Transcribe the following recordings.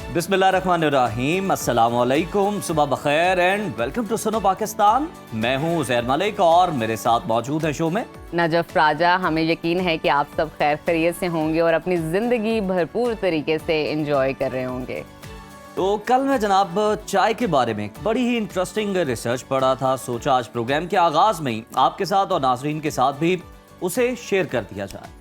बिस्मिल्लाहिर्रहमानिर्रहीम, अस्सलामुअलैकुम, सुबह बखैर and welcome to Suno Pakistan. मैं हूँ उज़ैर मलिक और मेरे साथ मौजूद है शो में नजफ राजा। हमें यकीन है कि आप सब खैर खैरियत से होंगे और अपनी ज़िंदगी भरपूर तरीके से एंजॉय कर रहे होंगे। तो कल मैं जनाब चाय के बारे में बड़ी ही इंटरेस्टिंग रिसर्च पढ़ा था। सोचा आज प्रोग्राम के आगाज में ही आपके साथ और नाजरीन के साथ भी उसे शेयर कर दिया जाए।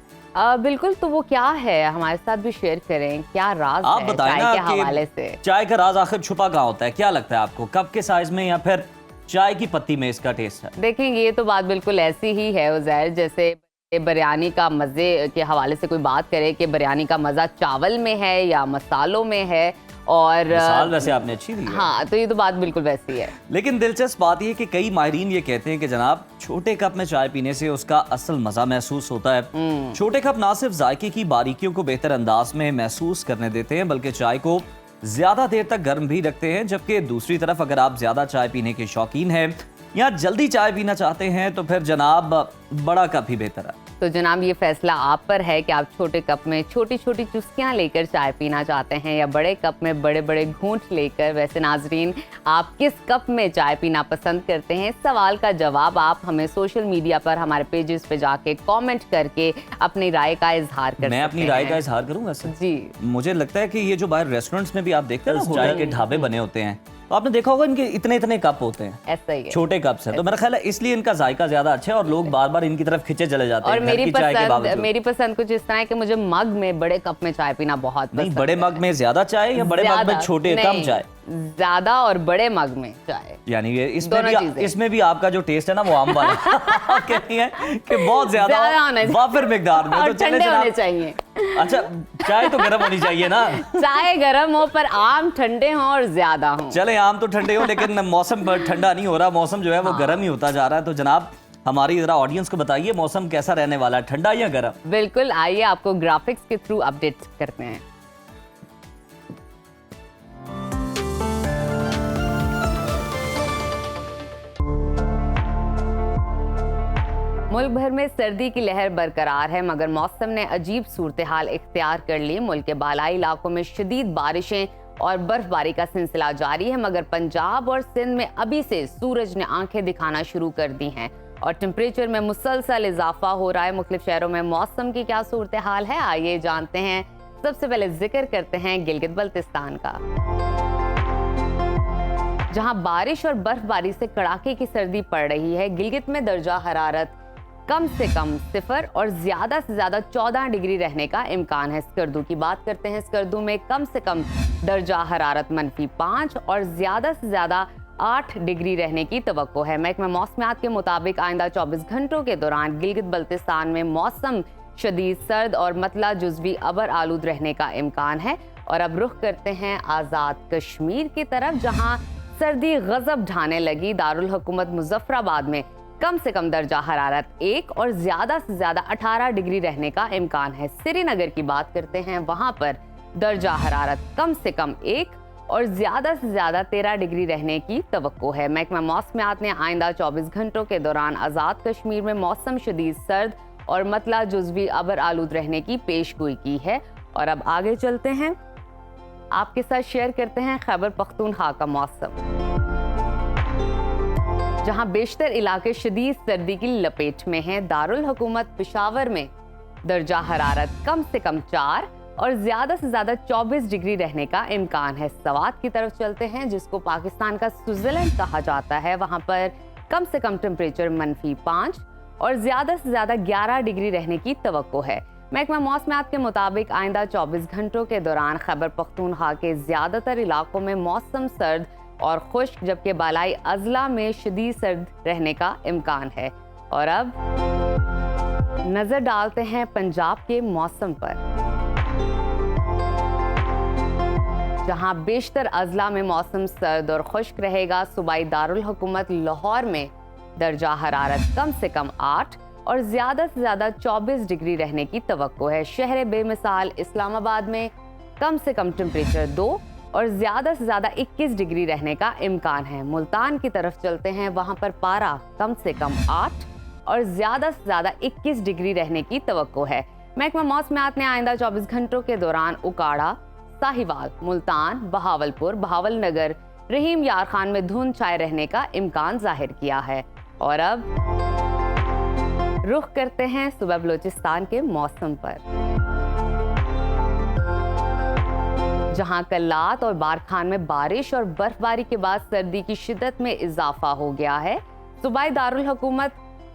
बिल्कुल, तो वो क्या है हमारे साथ भी शेयर करें, क्या राज आप है बताएं चाय ना के कि हवाले से। चाय का राज आखिर छुपा कहाँ होता है? क्या लगता है आपको, कप के साइज में या फिर चाय की पत्ती में इसका टेस्ट है? देखेंगे ये तो बात बिल्कुल ऐसी ही है उज़ैर, जैसे बिरयानी का मज़े के हवाले से कोई बात करे कि बिरयानी का मज़ा चावल में है या मसालों में है। और मिसाल वैसे आपने अच्छी दी है। हाँ, तो ये तो बात बिल्कुल वैसी है। लेकिन दिलचस्प बात यह कि कई माहिरीन ये कहते हैं कि जनाब छोटे कप में चाय पीने से उसका असल मजा महसूस होता है। छोटे कप ना सिर्फ जायके की बारीकियों को बेहतर अंदाज में महसूस करने देते हैं बल्कि चाय को ज्यादा देर तक गर्म भी रखते हैं। जबकि दूसरी तरफ अगर आप ज्यादा चाय पीने के शौकीन हैं या जल्दी चाय पीना चाहते हैं तो फिर जनाब बड़ा कप ही बेहतर है। तो जनाब ये फैसला आप पर है कि आप छोटे कप में छोटी छोटी चुस्कियां लेकर चाय पीना चाहते हैं या बड़े कप में बड़े बड़े घूंट लेकर। वैसे नाजरीन, आप किस कप में चाय पीना पसंद करते हैं? सवाल का जवाब आप हमें सोशल मीडिया पर हमारे पेजेस पे जाके कमेंट करके अपनी राय का इजहार कर सकते हैं। मैं अपनी राय का इजहार करूं वैसे जी। मुझे लगता है कि ये जो बाहर रेस्टोरेंट्स में भी आप देखते हैं ना, चाय के ढाबे बने होते हैं, तो आपने देखा होगा इनके इतने इतने कप होते हैं, ऐसा ही है, छोटे कप से। तो मेरा ख्याल है इसलिए इनका जायका ज्यादा अच्छा है और लोग बार बार इनकी तरफ खिंचे चले जाते हैं। और मेरी पसंद कुछ इस तरह है कि मुझे मग में बड़े कप में चाय पीना बहुत पसंद है। बड़े मग में ज्यादा चाय या बड़े मग में छोटे कम चाय? ज्यादा और बड़े मग में चाय, यानी ये इसमें भी आपका जो टेस्ट है ना वो आम वाला कहती है कि बहुत ज्यादा वाफिर मिकदार में। तो ठंडे होने चाहिए। अच्छा, चाय तो गर्म होनी चाहिए ना? चाय गर्म हो पर आम ठंडे हो और ज्यादा हो। चले आम तो ठंडे हो लेकिन मौसम ठंडा नहीं हो रहा, मौसम जो है वो गर्म ही होता जा रहा है। तो जनाब हमारी जरा ऑडियंस को बताइए मौसम कैसा रहने वाला है, ठंडा या गर्म? बिल्कुल, आइए आपको ग्राफिक्स के थ्रू अपडेट करते हैं। मुल्क भर में सर्दी की लहर बरकरार है मगर मौसम ने अजीब सूरत हाल इख्तियार कर ली। मुल्क के बालाई इलाकों में शदीद बारिशें और बर्फबारी का सिलसिला जारी है मगर पंजाब और सिंध में अभी से सूरज ने आंखें दिखाना शुरू कर दी हैं और टेम्परेचर में मुसलसल इजाफा हो रहा है। मुख्तलिफ शहरों में मौसम की क्या सूरत हाल है, आइए जानते हैं। सबसे पहले जिक्र करते हैं गिलगित बल्तिस्तान का, जहां बारिश और बर्फबारी से कड़ाके की सर्दी पड़ रही है। गिलगित में दर्जा हरारत कम से कम 0 और ज्यादा से ज्यादा 14 डिग्री रहने का इम्कान है। स्कर्दू की बात करते हैं। स्कर्दू में कम से कम दर्जा हरारत -5 और ज्यादा से ज्यादा 8 डिग्री रहने की तवक्को है। महकमा मौसमियात के मुताबिक आइंदा 24 घंटों के दौरान गिलगित बल्तिस्तान में मौसम शदीद सर्द और मतला जुज़वी अबर आलूद रहने का इम्कान है। और अब रुख करते हैं आज़ाद कश्मीर की तरफ, जहां सर्दी गजब ढाने लगी। दारुल हुकूमत मुजफ्फराबाद में कम से कम दर्जा हरारत 1 और ज्यादा से ज्यादा 18 डिग्री रहने का इम्कान है। श्रीनगर की बात करते हैं, वहां पर दर्जा हरारत कम से कम 1 और ज्यादा से ज्यादा 13 डिग्री रहने की तवक्को है। महकमा मौसमियात ने आइंदा 24 घंटों के दौरान आज़ाद कश्मीर में मौसम शदीद सर्द और मतला जुज़वी अबर आलूद रहने की पेशगोई की है। और अब आगे चलते हैं, आपके साथ शेयर करते हैं खैबर पख्तूनख्वा का मौसम, जहां बेशतर इलाके शदीद सर्दी की लपेट में हैं। दारुल हुकूमत पेशावर में दर्जा हरारत कम से कम 4 और ज्यादा से ज्यादा 24 डिग्री रहने का इम्कान है। सवात की तरफ चलते हैं, जिसको पाकिस्तान का स्विट्जरलैंड कहा जाता है। वहां पर कम से कम टेम्परेचर -5 और ज्यादा से ज्यादा 11 डिग्री रहने की तवक्को है। महकमा मौसमियात के मुताबिक आइंदा 24 घंटों के दौरान खैबर पख्तूनख्वा के ज्यादातर इलाकों में मौसम सर्द और खुश्क, जबकि बालाई अजला में शदीद सर्द रहने का इम्कान है। और अब नजर डालते हैं पंजाब के मौसम पर, जहां बेशतर अजला में मौसम सर्द और खुश्क रहेगा। सूबाई दारुल हुकूमत लाहौर में दर्जा हरारत कम से कम 8 और ज्यादा से ज्यादा 24 डिग्री रहने की तवक्को है। शहर बेमिसाल इस्लामाबाद में कम से कम टेम्परेचर 2 और ज्यादा से ज्यादा 21 डिग्री रहने का इम्कान है। मुल्तान की तरफ चलते हैं, वहां पर पारा कम से कम 8 और ज्यादा से ज्यादा 21 डिग्री रहने की तवक्को है। महकमा मौसमियात ने आइंदा 24 घंटों के दौरान उकाड़ा, साहिवाल, मुल्तान, बहावलपुर, बहावलनगर, रहीम यार खान में धुंध छाए रहने का इम्कान जाहिर किया है। और अब रुख करते हैं सुबह बलूचिस्तान के मौसम पर, जहां कल्लात और बारखान में बारिश और बर्फबारी के बाद सर्दी की शिद्दत में इजाफा हो गया है। सूबाई दारुल हुकूमत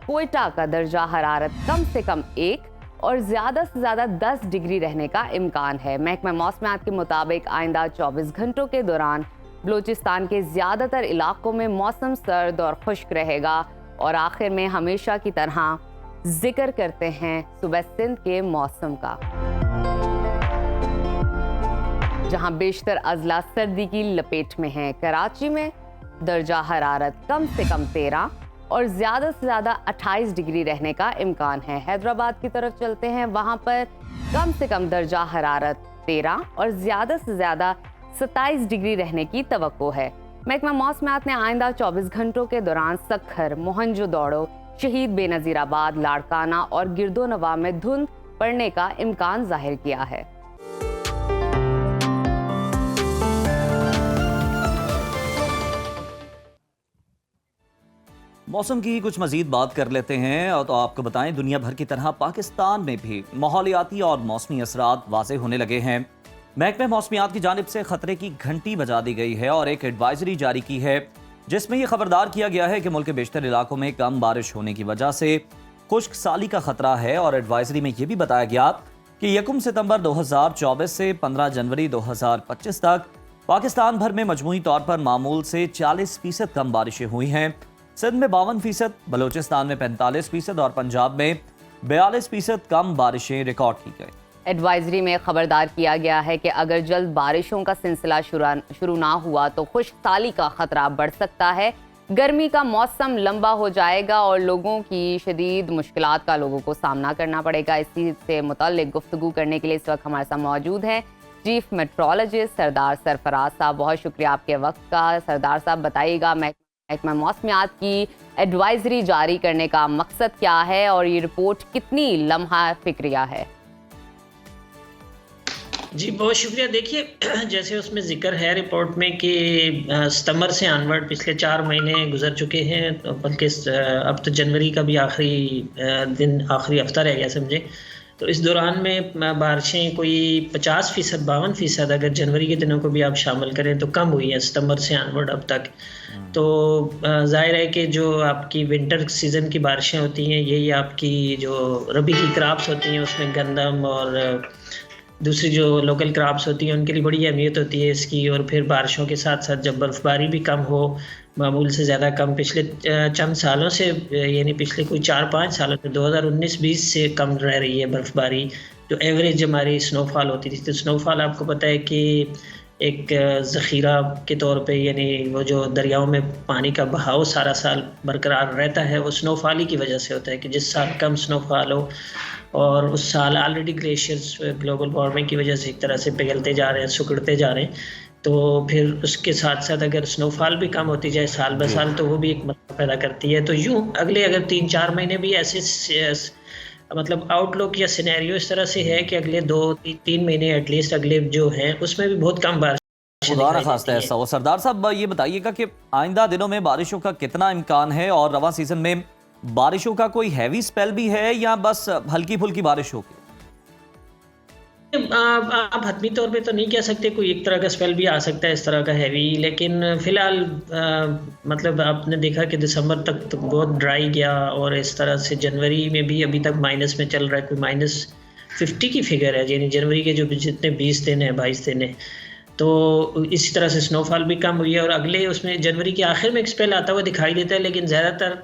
कोयटा का दर्जा हरारत कम से कम 1 और ज्यादा से ज्यादा 10 डिग्री रहने का इम्कान है। महकमा मौसमियात के मुताबिक आइंदा 24 घंटों के दौरान बलूचिस्तान के ज्यादातर इलाकों में मौसम सर्द और खुश्क रहेगा। और आखिर में हमेशा की तरह जिक्र करते हैं सुबह सिंध के मौसम का, जहां बेशतर अजला सर्दी की लपेट में है। कराची में दर्जा हरारत कम से कम 13 और ज्यादा से ज्यादा 28 डिग्री रहने का इम्कान है। हैदराबाद की तरफ चलते हैं, वहां पर कम से कम दर्जा हरारत 13 और ज्यादा से ज्यादा 27 डिग्री रहने की तवक्को है। महकमा मौसमियात ने आइंदा 24 घंटों के दौरान सक्खर, मोहनजोदड़ो, शहीद बेनजीराबाद, लाड़काना और गिरदोनवा में धुंध पड़ने का इम्कान जाहिर किया है। मौसम की कुछ मजीद बात कर लेते हैं। और तो आपको बताएं, दुनिया भर की तरह पाकिस्तान में भी माहौलियाती और मौसमी असरात वाज़ेह होने लगे हैं। महकमे मौसमियात की जानिब से खतरे की घंटी बजा दी गई है और एक एडवाइजरी जारी की है, जिसमें यह खबरदार किया गया है कि मुल्क के बेशतर इलाकों में कम बारिश होने की वजह से खुश्क साली का खतरा है। और एडवाइजरी में यह भी बताया गया कि 1 सितंबर 2024 से 15 जनवरी 2025 तक पाकिस्तान भर में मजमूई तौर पर मामूल से 40% कम बारिशें हुई हैं। सिंध में 52%, बलूचिस्तान में 45% और पंजाब में 42% कम बारिशें रिकॉर्ड की गई। एडवाइजरी में खबरदार किया गया है कि अगर जल्द बारिशों का सिलसिला शुरू ना हुआ तो खुश्क साली का खतरा बढ़ सकता है। गर्मी का मौसम लंबा हो जाएगा और लोगों की शदीद मुश्किलात का लोगों को सामना करना पड़ेगा। इसी से मुताल्लिक गुफ्तगू करने के लिए इस वक्त हमारे साथ मौजूद हैं चीफ मेट्रोलॉजिस्ट सरदार सरफराज साहब। बहुत शुक्रिया आपके वक्त का। सरदार साहब, बताइएगा महकमा मौसमियात की एडवाइजरी जारी करने का मकसद क्या है और ये रिपोर्ट कितनी लम्हा फिक्रिया है? जी बहुत शुक्रिया। देखिए, जैसे उसमें जिक्र है रिपोर्ट में कि सितंबर से ऑनवर्ड पिछले 4 महीने गुजर चुके हैं, बल्कि अब तो जनवरी का भी आखिरी हफ्ता रह गया समझे। तो इस दौरान में बारिशें कोई 50%, 52% अगर जनवरी के दिनों को भी आप शामिल करें तो कम हुई है सितंबर से ऑनवर्ड अब तक। तो जाहिर है कि जो आपकी विंटर सीज़न की बारिशें होती हैं, यही आपकी जो रबी की क्रॉप्स होती हैं उसमें गंदम और दूसरी जो लोकल क्रॉप्स होती हैं उनके लिए बड़ी अहमियत होती है इसकी। और फिर बारिशों के साथ साथ जब बर्फ़बारी भी कम हो, मामूल से ज़्यादा कम, पिछले चंद सालों से यानी पिछले कोई 4-5 सालों से 2019-20 से कम रह रही है बर्फ़बारी। जो एवरेज हमारी स्नोफॉल होती थी, तो स्नोफॉल आपको पता है कि एक ज़ख़ीरा के तौर पे, यानी वो जो दरियाओं में पानी का बहाव सारा साल बरकरार रहता है, वो स्नोफॉल ही की वजह से होता है कि जिस साल कम स्नोफॉल हो और उस साल ऑलरेडी ग्लेशियर्स ग्लोबल वार्मिंग की वजह से एक तरह से पिघलते जा रहे हैं, सिकुड़ते जा रहे हैं, तो फिर उसके साथ साथ अगर स्नोफॉल भी कम होती जाए साल ब साल तो वो भी एक मसला पैदा करती है। तो यूँ अगले अगर 3-4 महीने भी ऐसे मतलब आउटलुक या सिनेरियो इस तरह से है कि अगले 2-3 महीने एटलीस्ट अगले जो हैं उसमें भी बहुत कम बारिश। सरदार साहब, ये बताइएगा कि आइंदा दिनों में बारिशों का कितना इम्कान है और रवां सीजन में बारिशों का कोई हैवी स्पेल भी है या बस हल्की फुल्की बारिश होगी? आप हतमी तौर पे तो नहीं कह सकते, कोई एक तरह का स्पेल भी आ सकता है इस तरह का हैवी, लेकिन फिलहाल मतलब आपने देखा कि दिसंबर तक तो बहुत ड्राई गया और इस तरह से जनवरी में भी अभी तक माइनस में चल रहा है, कोई -50 की फिगर है, यानी जनवरी के जो जितने 20 दिन है 22 दिन है। तो इसी तरह से स्नोफॉल भी कम हुई है और अगले उसमें जनवरी के आखिर में एक स्पेल आता हुआ दिखाई देता है, लेकिन ज़्यादातर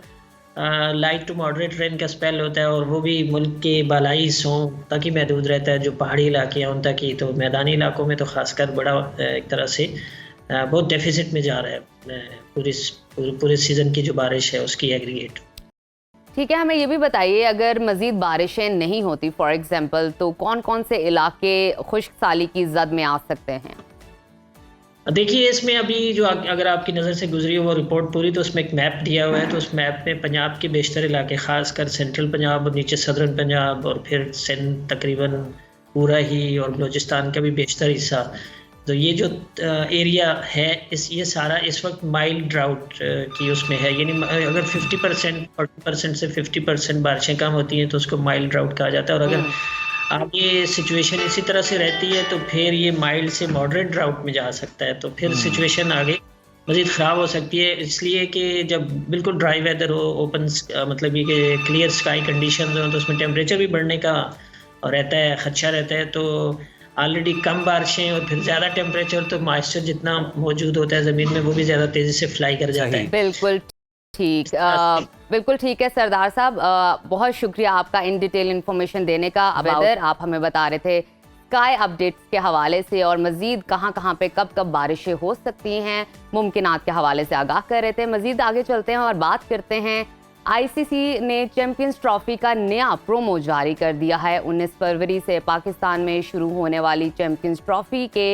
लाइट टू मॉडरेट रेन का स्पेल होता है और वो भी मुल्क के बालाई हिस्सों तक ही महदूद रहता है, जो पहाड़ी इलाके हैं उन तक ही। तो मैदानी इलाकों में तो खासकर बड़ा एक तरह से बहुत डेफिसिट में जा रहा है पूरे सीज़न की जो बारिश है उसकी एग्रीगेट। ठीक है, हमें ये भी बताइए, अगर मज़ीद बारिशें नहीं होती फॉर एग्जांपल, तो कौन कौन से इलाके खुश्क साली की जद में आ सकते हैं? देखिए, इसमें अभी जो अगर आपकी नज़र से गुजरी हो वो रिपोर्ट पूरी, तो उसमें एक मैप दिया हुआ है। तो उस मैप में पंजाब के बेशतर इलाके, ख़ासकर सेंट्रल पंजाब और नीचे सदर्न पंजाब और फिर सिंध तकरीबन पूरा ही और बलूचिस्तान का भी बेशतर हिस्सा, तो ये जो एरिया है ये सारा इस वक्त माइल्ड ड्राउट की उसमें है, यानी अगर 50% 40% से 50% बारिशें कम होती हैं तो उसको माइल्ड ड्राउट कहा जाता है। और अगर आगे सिचुएशन इसी तरह से रहती है तो फिर ये माइल्ड से मॉडरेट ड्राउट में जा सकता है, तो फिर सिचुएशन आगे मज़ीद ख़राब हो सकती है। इसलिए कि जब बिल्कुल ड्राई वेदर हो, ओपन मतलब ये कि क्लियर स्काई कंडीशंस हो, तो उसमें टेम्परेचर भी बढ़ने का रहता है, खदशा रहता है। तो ऑलरेडी कम बारिशें और फिर ज़्यादा टेम्परेचर, तो मॉइस्चर जितना मौजूद होता है ज़मीन में वो भी ज़्यादा तेज़ी से फ्लाई कर जाता है। बिल्कुल ठीक, बिल्कुल ठीक है सरदार साहब, बहुत शुक्रिया आपका इन डिटेल इन्फॉर्मेशन देने का। वेदर आप हमें बता रहे थे स्काई अपडेट्स के हवाले से, और मजीद कहाँ पे कब कब बारिशें हो सकती हैं मुमकिनात के हवाले से आगाह कर रहे थे। मजीद आगे चलते हैं और बात करते हैं, आईसीसी ने चैंपियंस ट्रॉफी का नया प्रोमो जारी कर दिया है। 19 फरवरी से पाकिस्तान में शुरू होने वाली चैंपियंस ट्रॉफी के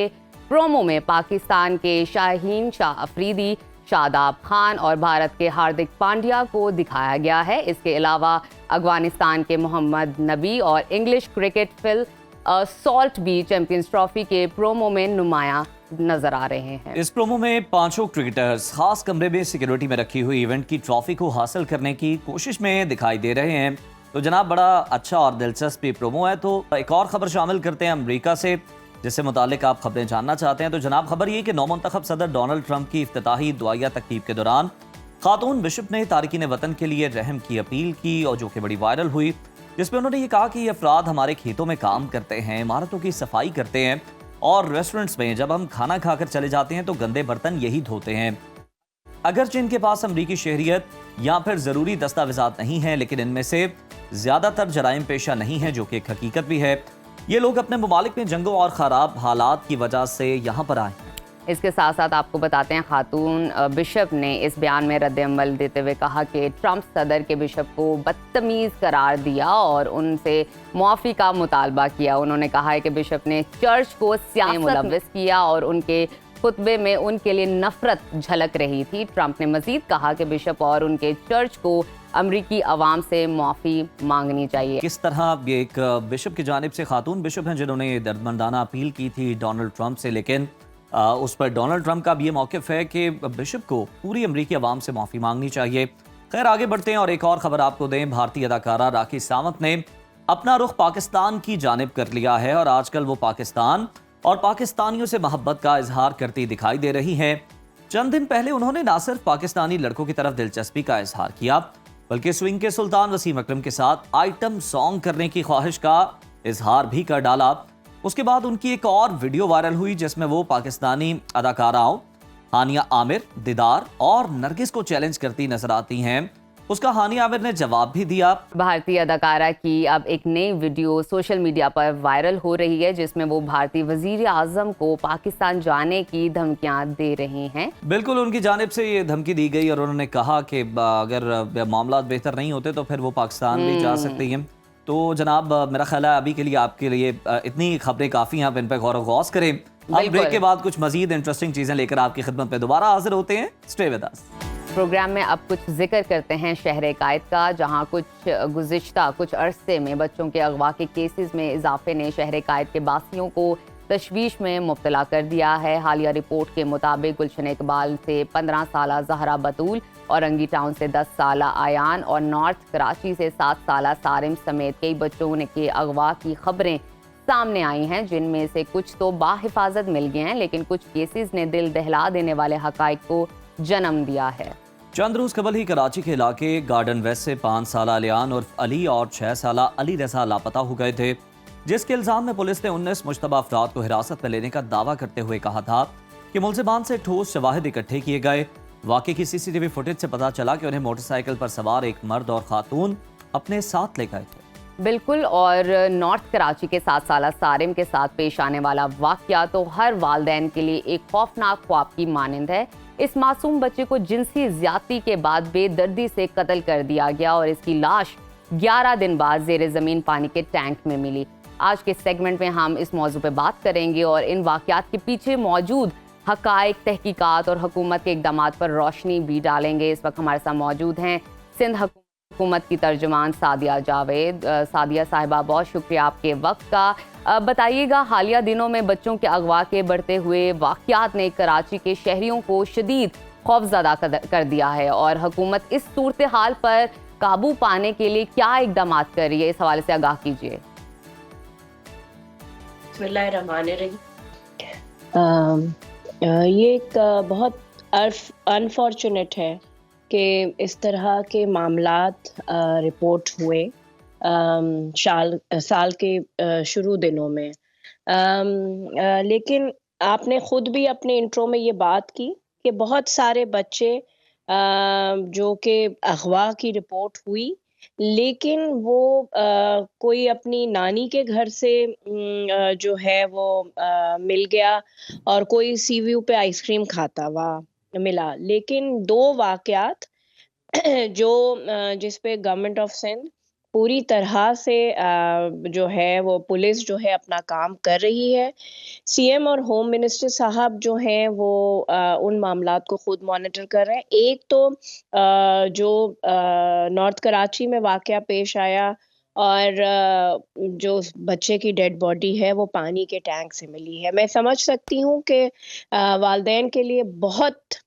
प्रोमो में पाकिस्तान के शाहीन शाह अफरीदी, शादाब खान और भारत के हार्दिक पांड्या को दिखाया गया है। इसके अलावा अफगानिस्तान के मोहम्मद नबी और इंग्लिश क्रिकेट फिल सॉल्ट भी चैंपियंस ट्रॉफी के प्रोमो में नुमाया नजर आ रहे हैं। इस प्रोमो में पांचों क्रिकेटर्स खास कमरे में सिक्योरिटी में रखी हुई इवेंट की ट्रॉफी को हासिल करने की कोशिश में दिखाई दे रहे हैं। तो जनाब बड़ा अच्छा और दिलचस्प प्रोमो है। तो एक और खबर शामिल करते हैं अमेरिका से, जिससे मुतालिक आप खबरें जानना चाहते हैं। तो जनाब खबर ये कि नौमुंतखब सदर डोनाल्ड ट्रंप की इफ्तिताही दुआया तकरीब के दौरान खातून बिशप ने तारिकीन वतन के लिए रहम की अपील की, और जो कि बड़ी वायरल हुई, जिसमें उन्होंने ये कहा कि ये अफराद हमारे खेतों में काम करते हैं, इमारतों की सफाई करते हैं, और रेस्टोरेंट्स में जब हम खाना खाकर चले जाते हैं तो गंदे बर्तन यही धोते हैं। अगरचे इनके पास अमरीकी शहरियत या फिर ज़रूरी दस्तावेजात नहीं हैं, लेकिन इनमें से ज़्यादातर जराइम पेशा नहीं है, जो कि एक हकीकत भी है। ये लोग अपने ममालिक में जंगों और ख़राब हालात की वजह से यहाँ पर आए हैं। इसके साथ साथ आपको बताते हैं, खातून बिशप ने इस बयान में रद्द-ए-अमल देते हुए कहा कि ट्रंप सदर के बिशप को बदतमीज़ करार दिया और उनसे मुआफ़ी का मुतालबा किया। उन्होंने कहा है कि बिशप ने चर्च को सियासत में मुलव्वस किया और उनके खुतबे में उनके लिए नफरत झलक रही थी। ट्रंप ने मजीद कहा कि बिशप और उनके चर्च को अमरीकी अवाम से मुआफ़ी मांगनी चाहिए। किस तरह ये एक बिशप की जानिब से, खातून बिशप हैं जिन्होंने दर्दमंदाना अपील की थी डोनाल्ड ट्रंप से, लेकिन उस पर डोनाल्ड ट्रंप का भी ये मौक़िफ़ है कि बिशप को पूरी अमरीकी अवाम से माफ़ी मांगनी चाहिए। खैर आगे बढ़ते हैं और एक और ख़बर आपको दें। भारतीय अदाकारा राखी सावंत ने अपना रुख पाकिस्तान की जानिब कर लिया है, और आजकल वो पाकिस्तान और पाकिस्तानियों से मोहब्बत का इजहार करती दिखाई दे रही हैं। चंद दिन पहले उन्होंने ना सिर्फ पाकिस्तानी लड़कों की तरफ दिलचस्पी का इजहार किया, बल्कि स्विंग के सुल्तान वसीम अकरम के साथ आइटम सॉन्ग करने की ख्वाहिश का इजहार भी कर डाला। उसके बाद उनकी एक और वीडियो वायरल हुई, जिसमें वो पाकिस्तानी अदाकाराओं हानिया आमिर, दीदार और नरगिस को चैलेंज करती नजर आती हैं। उसका हानिया आमिर ने जवाब भी दिया। भारतीय अदाकारा की अब एक नई वीडियो सोशल मीडिया पर वायरल हो रही है, जिसमें वो भारतीय वजीर आजम को पाकिस्तान जाने की धमकियां दे रही हैं। बिल्कुल उनकी जानिब से ये धमकी दी गई, और उन्होंने कहा कि अगर मामला बेहतर नहीं होते तो फिर वो पाकिस्तान भी जा सकती हैं। तो जनाब मेरा ख्याल है अभी के लिए आपके लिए इतनी खबरें काफ़ी हैं, आप इन पर गौर गौस करें। हम ब्रेक के बाद कुछ मजीद इंटरेस्टिंग चीज़ें लेकर आपकी खिदमत में दोबारा हाजिर होते हैं। Stay with us. प्रोग्राम में अब कुछ जिक्र करते हैं शहर कायद का, जहां कुछ अरसे में बच्चों के अगवा के केसेस में इजाफे ने शहर कायद के बासियों को तशवीश में मुब्तला कर दिया है। हालिया रिपोर्ट के मुताबिक गुलशन इकबाल से 15 साला जहरा बतूल, औरंगी टाउन से 10 साला आयान और नॉर्थ कराची से 7 साला सारिम समेत कई बच्चों के अगवा की खबरें सामने आई हैं, जिनमें से कुछ तो बाहिफाजत मिल गए हैं, लेकिन कुछ केसेस ने दिल दहला देने वाले हकाइक को जन्म दिया है। चंद रोज कबल ही कराची के इलाके गार्डन वेस्ट से 5 साला अलियान और अली और 6 साला अली रजा लापता हो गए थे, जिसके इल्जाम में पुलिस ने 19 मुश्तबा अफराद को हिरासत में लेने का दावा करते हुए कहा था कि मुलजिमान से ठोस शवाहिद इकट्ठे किए गए। वाक़े की सीसीटीवी फुटेज से पता चला कि उन्हें मोटरसाइकिल पर सवार एक मर्द और खातून अपने साथ ले गए थे। बिल्कुल, और नॉर्थ कराची के 7 साला सारिम के साथ पेश आने वाला वाक़या तो हर वालदैन के लिए एक खौफनाक ख्वाब की मानिंद है। इस मासूम बच्चे को जिनसी ज़्यादती के बाद बेदर्दी से कत्ल कर दिया गया और इसकी लाश 11 दिन बाद ज़ेरे ज़मीन पानी के टैंक में मिली। आज के सेगमेंट में हम इस मौजू पे बात करेंगे और इन वाक़यात के पीछे मौजूद हक़ाइक़, तहकीकात और हुकूमत के इक़दामात पर रोशनी भी डालेंगे। इस वक्त हमारे साथ मौजूद हैं सिंध हुकूमत की तर्जुमान सादिया जावेद। सादिया साहिबा, बहुत शुक्रिया आपके वक्त का। बताइएगा, हालिया दिनों में बच्चों के अगवा के बढ़ते हुए वाक़यात ने कराची के शहरियों को शदीद खौफज़दा कर दिया है और हुकूमत इस सूरत हाल पर काबू पाने के लिए क्या इकदाम कर रही है, इस हवाले से आगाह कीजिए। ये एक बहुत अनफॉर्चुनेट है कि इस तरह के मामलात रिपोर्ट हुए साल के शुरू दिनों में। लेकिन आपने खुद भी अपने इंट्रो में ये बात की कि बहुत सारे बच्चे जो कि अगवा की रिपोर्ट हुई, लेकिन वो कोई अपनी नानी के घर से जो है वो मिल गया और कोई सी व्यू पे आइसक्रीम खाता हुआ मिला। लेकिन 2 वाक़यात जो जिस पे गवर्नमेंट ऑफ सिंध पूरी तरह से जो है वो पुलिस जो है अपना काम कर रही है। सीएम और होम मिनिस्टर साहब जो हैं वो उन मामलात को खुद मॉनिटर कर रहे हैं। एक तो जो नॉर्थ कराची में वाक़या पेश आया और जो बच्चे की डेड बॉडी है वो पानी के टैंक से मिली है। मैं समझ सकती हूँ कि वालिदैन के लिए बहुत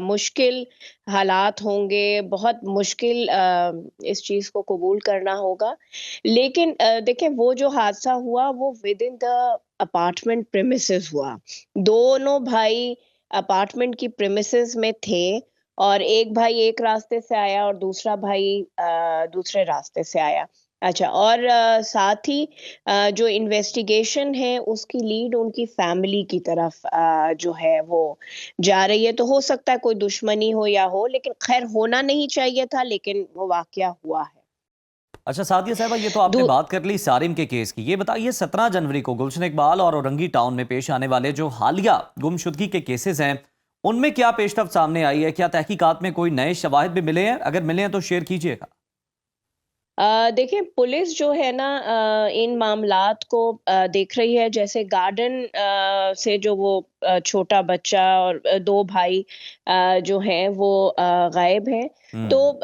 मुश्किल हालात होंगे, बहुत मुश्किल इस चीज़ को कबूल करना होगा। लेकिन देखें, वो जो हादसा हुआ वो with in the apartment premises हुआ। दोनों भाई अपार्टमेंट की प्रेमिसेस में थे और एक भाई एक रास्ते से आया और दूसरा भाई दूसरे रास्ते से आया। अच्छा, और साथ ही जो इन्वेस्टिगेशन है उसकी लीड उनकी फैमिली की तरफ जो है वो जा रही है। तो हो सकता है कोई दुश्मनी हो या हो, लेकिन खैर होना नहीं चाहिए था, लेकिन वो वाकया हुआ है। अच्छा सादिया साहबा, ये तो आपने बात कर ली सारिम के केस की। ये बताइए 17 जनवरी को गुलशन इकबाल और औरंगी टाउन में पेश आने वाले जो हालिया गुमशुदगी के केसेस हैं, उनमें क्या पेशरफ्त सामने आई है? क्या तहकीकात में कोई नए शवाहिद भी मिले हैं? अगर मिले हैं तो शेयर कीजिएगा। देखिए, पुलिस जो है ना इन मामलात को देख रही है। जैसे गार्डन से जो वो छोटा बच्चा और 2 भाई जो हैं वो गायब हैं। तो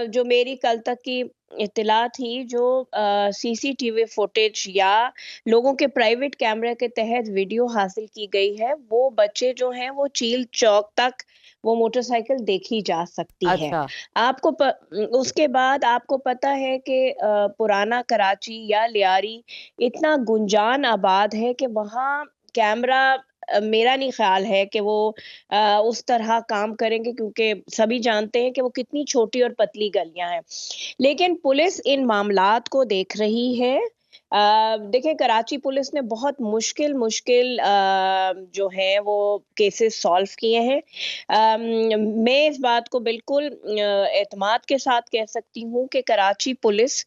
जो मेरी कल तक की इत्तला थी, जो सीसीटीवी फुटेज या लोगों के प्राइवेट कैमरे के तहत वीडियो हासिल की गई है, वो बच्चे जो हैं वो चील चौक तक वो मोटरसाइकिल देखी जा सकती है। अच्छा। आपको उसके बाद आपको पता है कि पुराना कराची या लियारी इतना गुंजान आबाद है कि वहाँ कैमरा मेरा नहीं ख्याल है कि वो उस तरह काम करेंगे, क्योंकि सभी जानते हैं कि वो कितनी छोटी और पतली गलियां हैं। लेकिन पुलिस इन मामलात को देख रही है। देखिए, कराची पुलिस ने बहुत मुश्किल जो है वो केसेस सॉल्व किए हैं। मैं इस बात को बिल्कुल एतमाद के साथ कह सकती हूँ कि कराची पुलिस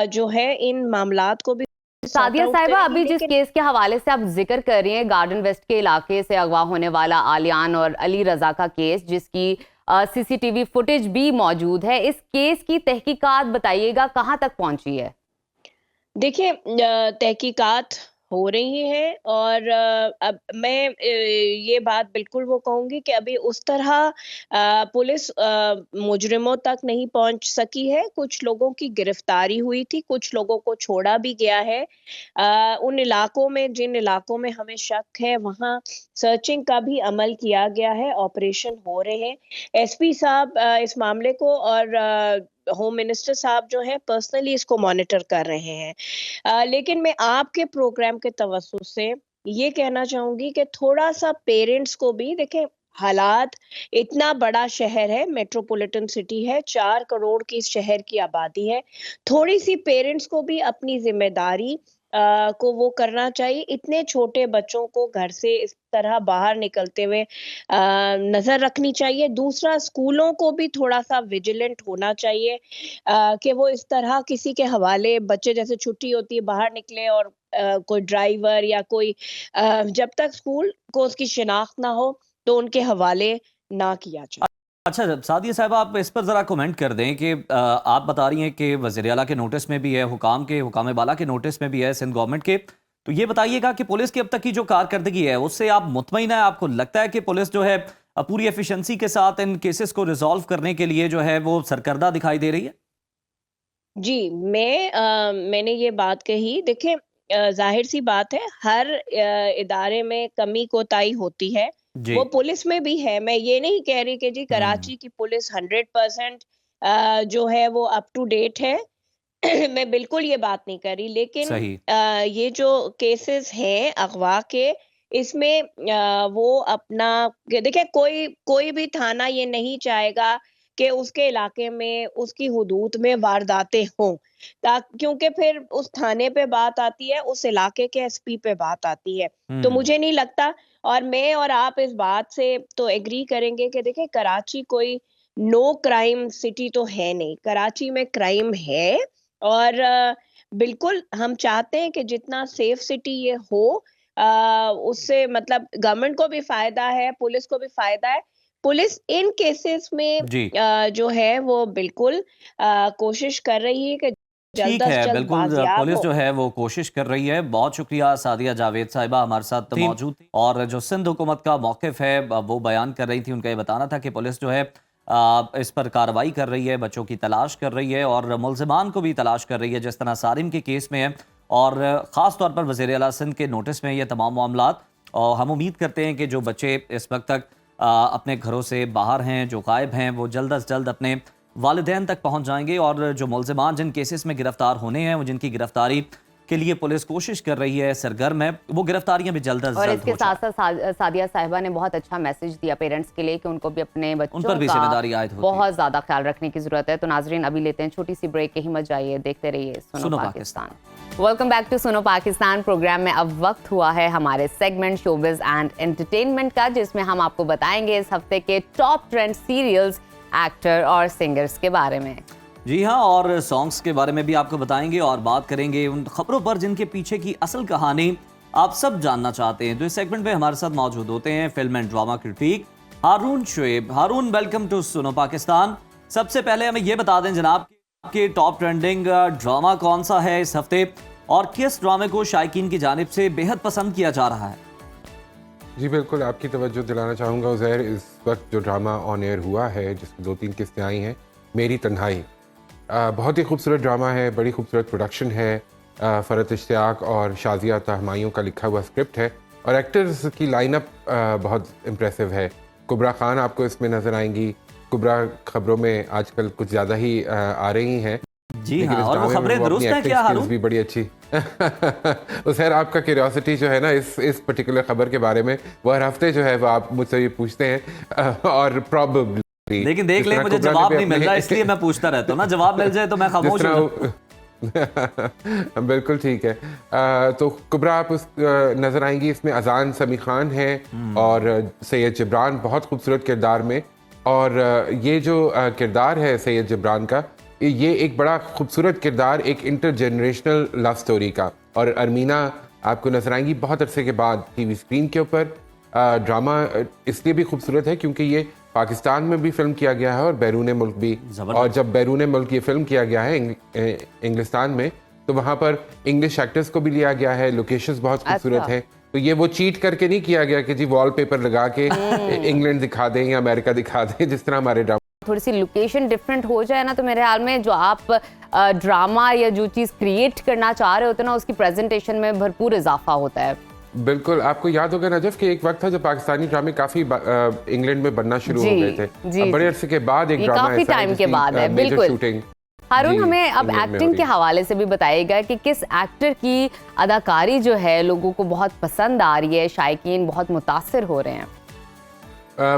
जो है इन मामलात को भी सादिया साहिबा, अभी जिस केस के हवाले से आप जिक्र कर रही हैं, गार्डन वेस्ट के इलाके से अगवा होने वाला आलियान और अली रजा का केस, जिसकी सीसीटीवी फुटेज भी मौजूद है, इस केस की तहकीकात बताइएगा, कहाँ तक पहुंची है? देखिए, तहकीकात हो रही है और अब मैं ये बात बिल्कुल वो कहूँगी कि अभी उस तरह पुलिस मुजरिमों तक नहीं पहुंच सकी है। कुछ लोगों की गिरफ्तारी हुई थी, कुछ लोगों को छोड़ा भी गया है। उन इलाकों में, जिन इलाकों में हमें शक है, वहाँ सर्चिंग का भी अमल किया गया है, ऑपरेशन हो रहे हैं। एसपी साहब इस मामले को और होम मिनिस्टर साहब जो है पर्सनली इसको मॉनिटर कर रहे हैं। लेकिन मैं आपके प्रोग्राम के तवज्जुह से ये कहना चाहूंगी कि थोड़ा सा पेरेंट्स को भी देखें। हालात, इतना बड़ा शहर है, मेट्रोपॉलिटन सिटी है, 4 करोड़ की इस शहर की आबादी है। थोड़ी सी पेरेंट्स को भी अपनी जिम्मेदारी को वो करना चाहिए। इतने छोटे बच्चों को घर से इस तरह बाहर निकलते हुए नजर रखनी चाहिए। दूसरा, स्कूलों को भी थोड़ा सा विजिलेंट होना चाहिए कि वो इस तरह किसी के हवाले, बच्चे जैसे छुट्टी होती है बाहर निकले और कोई ड्राइवर या कोई जब तक स्कूल को उसकी शिनाख्त ना हो तो उनके हवाले ना किया जाए। अच्छा सादिया साहब, आप इस पर ज़रा कमेंट कर दें कि आप बता रही हैं कि वज़ीर आला के नोटिस में भी है, हुकाम बाला के नोटिस में भी है, सिंध गवर्नमेंट के। तो ये बताइएगा कि पुलिस की अब तक की जो कारकर्दगी है उससे आप मुतमईन है? आपको लगता है कि पुलिस जो है पूरी एफिशिएंसी के साथ इन केसेस को रिजॉल्व करने के लिए जो है वो सरकर्दा दिखाई दे रही है? जी, मैंने ये बात कही। देखिए, जाहिर सी बात है, हर इदारे में कमी कोताही होती है, जी। वो पुलिस में भी है। मैं ये नहीं कह रही कि जी कराची की पुलिस 100% जो है वो अप टू डेट है। मैं बिल्कुल ये बात नहीं कर रही, लेकिन सही। ये जो केसेस हैं अगवा के, इसमें वो अपना देखिए, कोई कोई भी थाना ये नहीं चाहेगा कि उसके इलाके में, उसकी हुदूद में वारदातें हों, क्योंकि फिर उस थाने पे बात आती है, उस इलाके के एसपी पे बात आती है। तो मुझे नहीं लगता, और मैं और आप इस बात से तो एग्री करेंगे कि देखिए कराची कोई नो क्राइम सिटी तो है नहीं, कराची में क्राइम है। और बिल्कुल हम चाहते हैं कि जितना सेफ सिटी ये हो, उससे मतलब गवर्नमेंट को भी फायदा है, पुलिस को भी फायदा है। पुलिस इन केसेस में जी। जो है वो बिल्कुल कोशिश कर रही है कि जल्द ठीक अज है, जल्द बिल्कुल बाजियाब पुलिस हो। जो है वो कोशिश कर रही है। बहुत शुक्रिया सादिया जावेद साहिबा हमारे साथ मौजूद थी, और जो सिंध हुकूमत का मौक़िफ़ है वो बयान कर रही थी। उनका ये बताना था कि पुलिस जो है इस पर कार्रवाई कर रही है, बच्चों की तलाश कर रही है और मुल्ज़िमान को भी तलाश कर रही है, जिस तरह सारिम के केस में है, और ख़ास तौर पर वज़ीर आला सिंध के नोटिस में ये तमाम मामलात। और हम उम्मीद करते हैं कि जो बच्चे इस वक्त तक अपने घरों से बाहर हैं, जो गायब हैं, वो जल्द अज जल्द अपने वालिदैन तक पहुंच जाएंगे, और जो मुल्ज़िमान जिन केसेस में गिरफ्तार होने हैं, वो जिनकी गिरफ्तारी के लिए पुलिस कोशिश कर रही है, सरगर्म है, वो गिरफ्तारियां भी जल्द अज और जल्द इसके हो जाएं। साथ साथ सादिया साहिबा ने बहुत अच्छा मैसेज दिया पेरेंट्स के लिए कि उनको भी अपने बच्चों उन पर भी का जिम्मेदारी आयद होती है। बहुत ज्यादा ख्याल रखने की जरूरत है। तो नाजरीन, अभी लेते हैं छोटी सी ब्रेक, कहीं मत जाइए, देखते रहिए सुनो Pakistan. Welcome back to Suno Pakistan. Programme में अब वक्त हुआ है हमारे सेगमेंट शोबिज एंड एंटरटेनमेंट का, जिसमें हम आपको बताएंगे इस हफ्ते के टॉप ट्रेंड सीरियल्स, एक्टर और सिंगर्स के बारे में। जी हाँ, और सॉन्ग्स के बारे में भी आपको बताएंगे, और बात करेंगे उन खबरों पर जिनके पीछे की असल कहानी आप सब जानना चाहते हैं। तो इस सेगमेंट में हमारे साथ मौजूद होते हैं film and drama critic Haroon Shoaib. Haroon, welcome to Suno Pakistan. सबसे पहले हमें ये बता दें जनाब कि टॉप ट्रेंडिंग ड्रामा कौन सा है इस हफ्ते, और किस ड्रामे को शायकीन की जानिब से बेहद पसंद किया जा रहा है? जी बिल्कुल, आपकी तवज्जो दिलाना चाहूँगा उज़ैर, इस वक्त जो ड्रामा ऑन एयर हुआ है, जिसकी 2-3 किस्तें आई हैं, मेरी तन्हाई, बहुत ही खूबसूरत ड्रामा है, बड़ी खूबसूरत प्रोडक्शन है। फ़रत इश्तियाक और शाज़िया तहमायूं का लिखा हुआ स्क्रिप्ट है, और एक्टर्स की लाइनअप बहुत इम्प्रेसिव है। कुबरा खान आपको इसमें नज़र आएंगी। कुबरा खबरों में आजकल कुछ ज़्यादा ही आ रही हैं। जी हाँ, और वो खबरें दुरुस्त हैं क्या हारून? भी बड़ी अच्छी उज़ैर, आपका क्यूरियोसिटी जो है ना इस पर्टिकुलर खबर के बारे में, वो हर हफ्ते जो है वो आप मुझसे ये पूछते हैं, और प्रॉब्लली, लेकिन देख ले मुझे जवाब नहीं मिल रहा, इसलिए मैं पूछता रहता हूँ ना। जवाब मिल जाए तो मैं खामोश हो जाऊँ। बिल्कुल ठीक है। तो कुबरा आप उस नजर आएंगी, इसमें अजान समी खान है और सैयद जबरान बहुत खूबसूरत किरदार में। और ये जो किरदार है सैयद जबरान का, ये एक बड़ा खूबसूरत किरदार, एक इंटरजेनरेशनल लव स्टोरी का। और अरमीना आपको नजर आएंगी बहुत अरसे के बाद टीवी स्क्रीन के ऊपर। ड्रामा इसलिए भी खूबसूरत है क्योंकि ये पाकिस्तान में भी फिल्म किया गया है और बैरून मुल्क भी। और जब बैरून मुल्क ये फिल्म किया गया है इंग्लिस्तान में, तो वहाँ पर इंग्लिश एक्टर्स को भी लिया गया है, लोकेशंस बहुत खूबसूरत है। तो ये वो चीट करके नहीं किया गया कि जी वॉलपेपर लगा के इंग्लैंड दिखा दें या अमेरिका दिखा दें, जिस तरह हमारे ड्रामा। थोड़ी सी लोकेशन डिफरेंट हो जाए ना, तो मेरे ख्याल में जो आप ड्रामा या जो चीज़ क्रिएट करना चाह रहे होते हैं ना, उसकी प्रेजेंटेशन में भरपूर इजाफा होता है। बिल्कुल, आपको याद होगा नजफ कि एक वक्त था जब पाकिस्तानी ड्रामे काफी इंग्लैंड में बनना शुरू हो गए थे। बड़े अरसे के बाद एक ड्रामा काफी टाइम के बाद है। बिल्कुल हारून, हमें अब एक्टिंग के हवाले से भी बताइएगा कि किस एक्टर की अदाकारी जो है लोगों को बहुत पसंद आ रही है, शायकीन बहुत मुतासिर हो रहे हैं।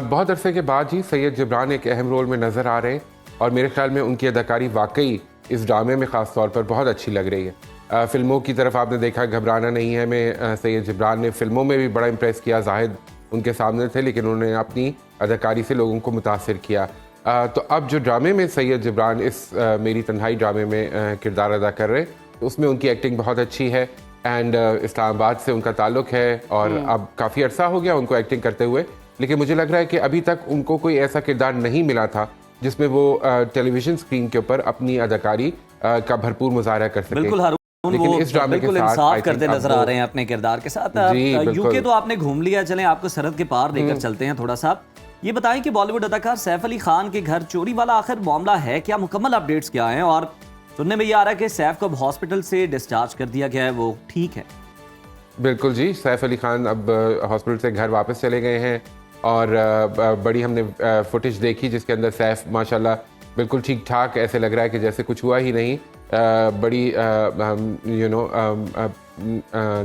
बहुत अरसे के बाद ही सैयद जबरान एक अहम रोल में नजर आ रहे हैं, और मेरे ख्याल में उनकी अदाकारी वाकई इस ड्रामे में खास तौर पर बहुत अच्छी लग रही है। फिल्मों की तरफ आपने देखा घबराना नहीं है में सैयद जबरान ने फिल्मों में भी बड़ा इम्प्रेस किया। जाहिद उनके सामने थे, लेकिन उन्होंने अपनी अदाकारी से लोगों को मुतासिर किया। तो अब जो ड्रामे में सैयद जबरान इस मेरी तन्हाई ड्रामे में किरदार अदा कर रहे हैं, तो उसमें उनकी एक्टिंग बहुत अच्छी है। एंड इस्लामाबाद से उनका ताल्लुक़ है, और अब काफ़ी अर्सा हो गया उनको एक्टिंग करते हुए, लेकिन मुझे लग रहा है कि अभी तक उनको कोई ऐसा किरदार नहीं मिला था जिसमें वो टेलीविजन स्क्रीन के ऊपर अपनी अदाकारी का भरपूर मुजाहरा कर सके। बिल्कुल हारून, लेकिन वो इस ड्रामे के बिल्कुल साथ इंसाफ करते नजर आ रहे हैं अपने किरदार के साथ। यूके तो आपने घूम लिया, चलें आपको सरहद के पार लेकर चलते हैं थोड़ा सा। ये बताएं कि बॉलीवुड अदाकार सैफ अली खान के घर चोरी वाला आखिर मामला है क्या, मुकम्मल अपडेट्स क्या हैं, और सुनने में ये आ रहा है कि सैफ को अब हॉस्पिटल से डिस्चार्ज कर दिया गया है, वो ठीक है। बिल्कुल जी, सैफ अली खान अब हॉस्पिटल से घर वापस चले गए हैं और बड़ी हमने फुटेज देखी जिसके अंदर सैफ माशाल्लाह बिल्कुल ठीक ठाक, ऐसे लग रहा है कि जैसे कुछ हुआ ही नहीं। बड़ी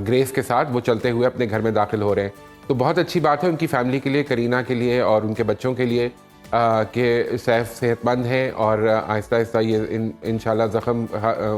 ग्रेस के साथ वो चलते हुए अपने घर में दाखिल हो रहे हैं। तो बहुत अच्छी बात है उनकी फैमिली के लिए, करीना के लिए और उनके बच्चों के लिए कि सैफ सेहतमंद हैं और आहिस्ता आहिस्ता ये इंशाल्लाह ज़ख्म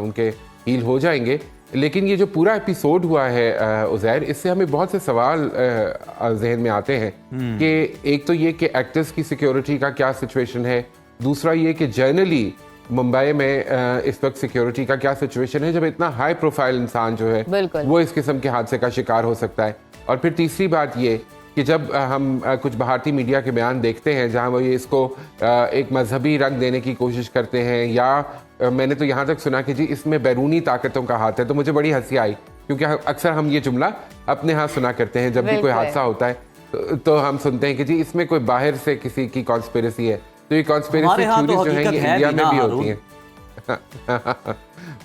उनके हील हो जाएंगे। लेकिन ये जो पूरा एपिसोड हुआ है उज़ैर, इससे हमें बहुत से सवाल जहन में आते हैं कि एक तो ये कि एक्टर्स की सिक्योरिटी का क्या सिचुएशन है, दूसरा ये कि जनरली मुंबई में इस वक्त सिक्योरिटी का क्या सिचुएशन है जब इतना हाई प्रोफाइल इंसान जो है वो इस किस्म के हादसे का शिकार हो सकता है। और फिर तीसरी बात ये कि जब हम कुछ भारतीय मीडिया के बयान देखते हैं जहां वो ये इसको एक मजहबी रंग देने की कोशिश करते हैं, या मैंने तो यहाँ तक सुना कि जी इसमें बैरूनी ताकतों का हाथ है, तो मुझे बड़ी हंसी आई क्योंकि अक्सर हम ये जुमला अपने यहाँ सुना करते हैं जब भी कोई हादसा होता है तो हम सुनते हैं कि जी इसमें कोई बाहर से किसी की कॉन्स्पिरेसी है। तो ये कॉन्स्पिरेसी थ्योरीज जो है ये इंडिया में भी होती हैं।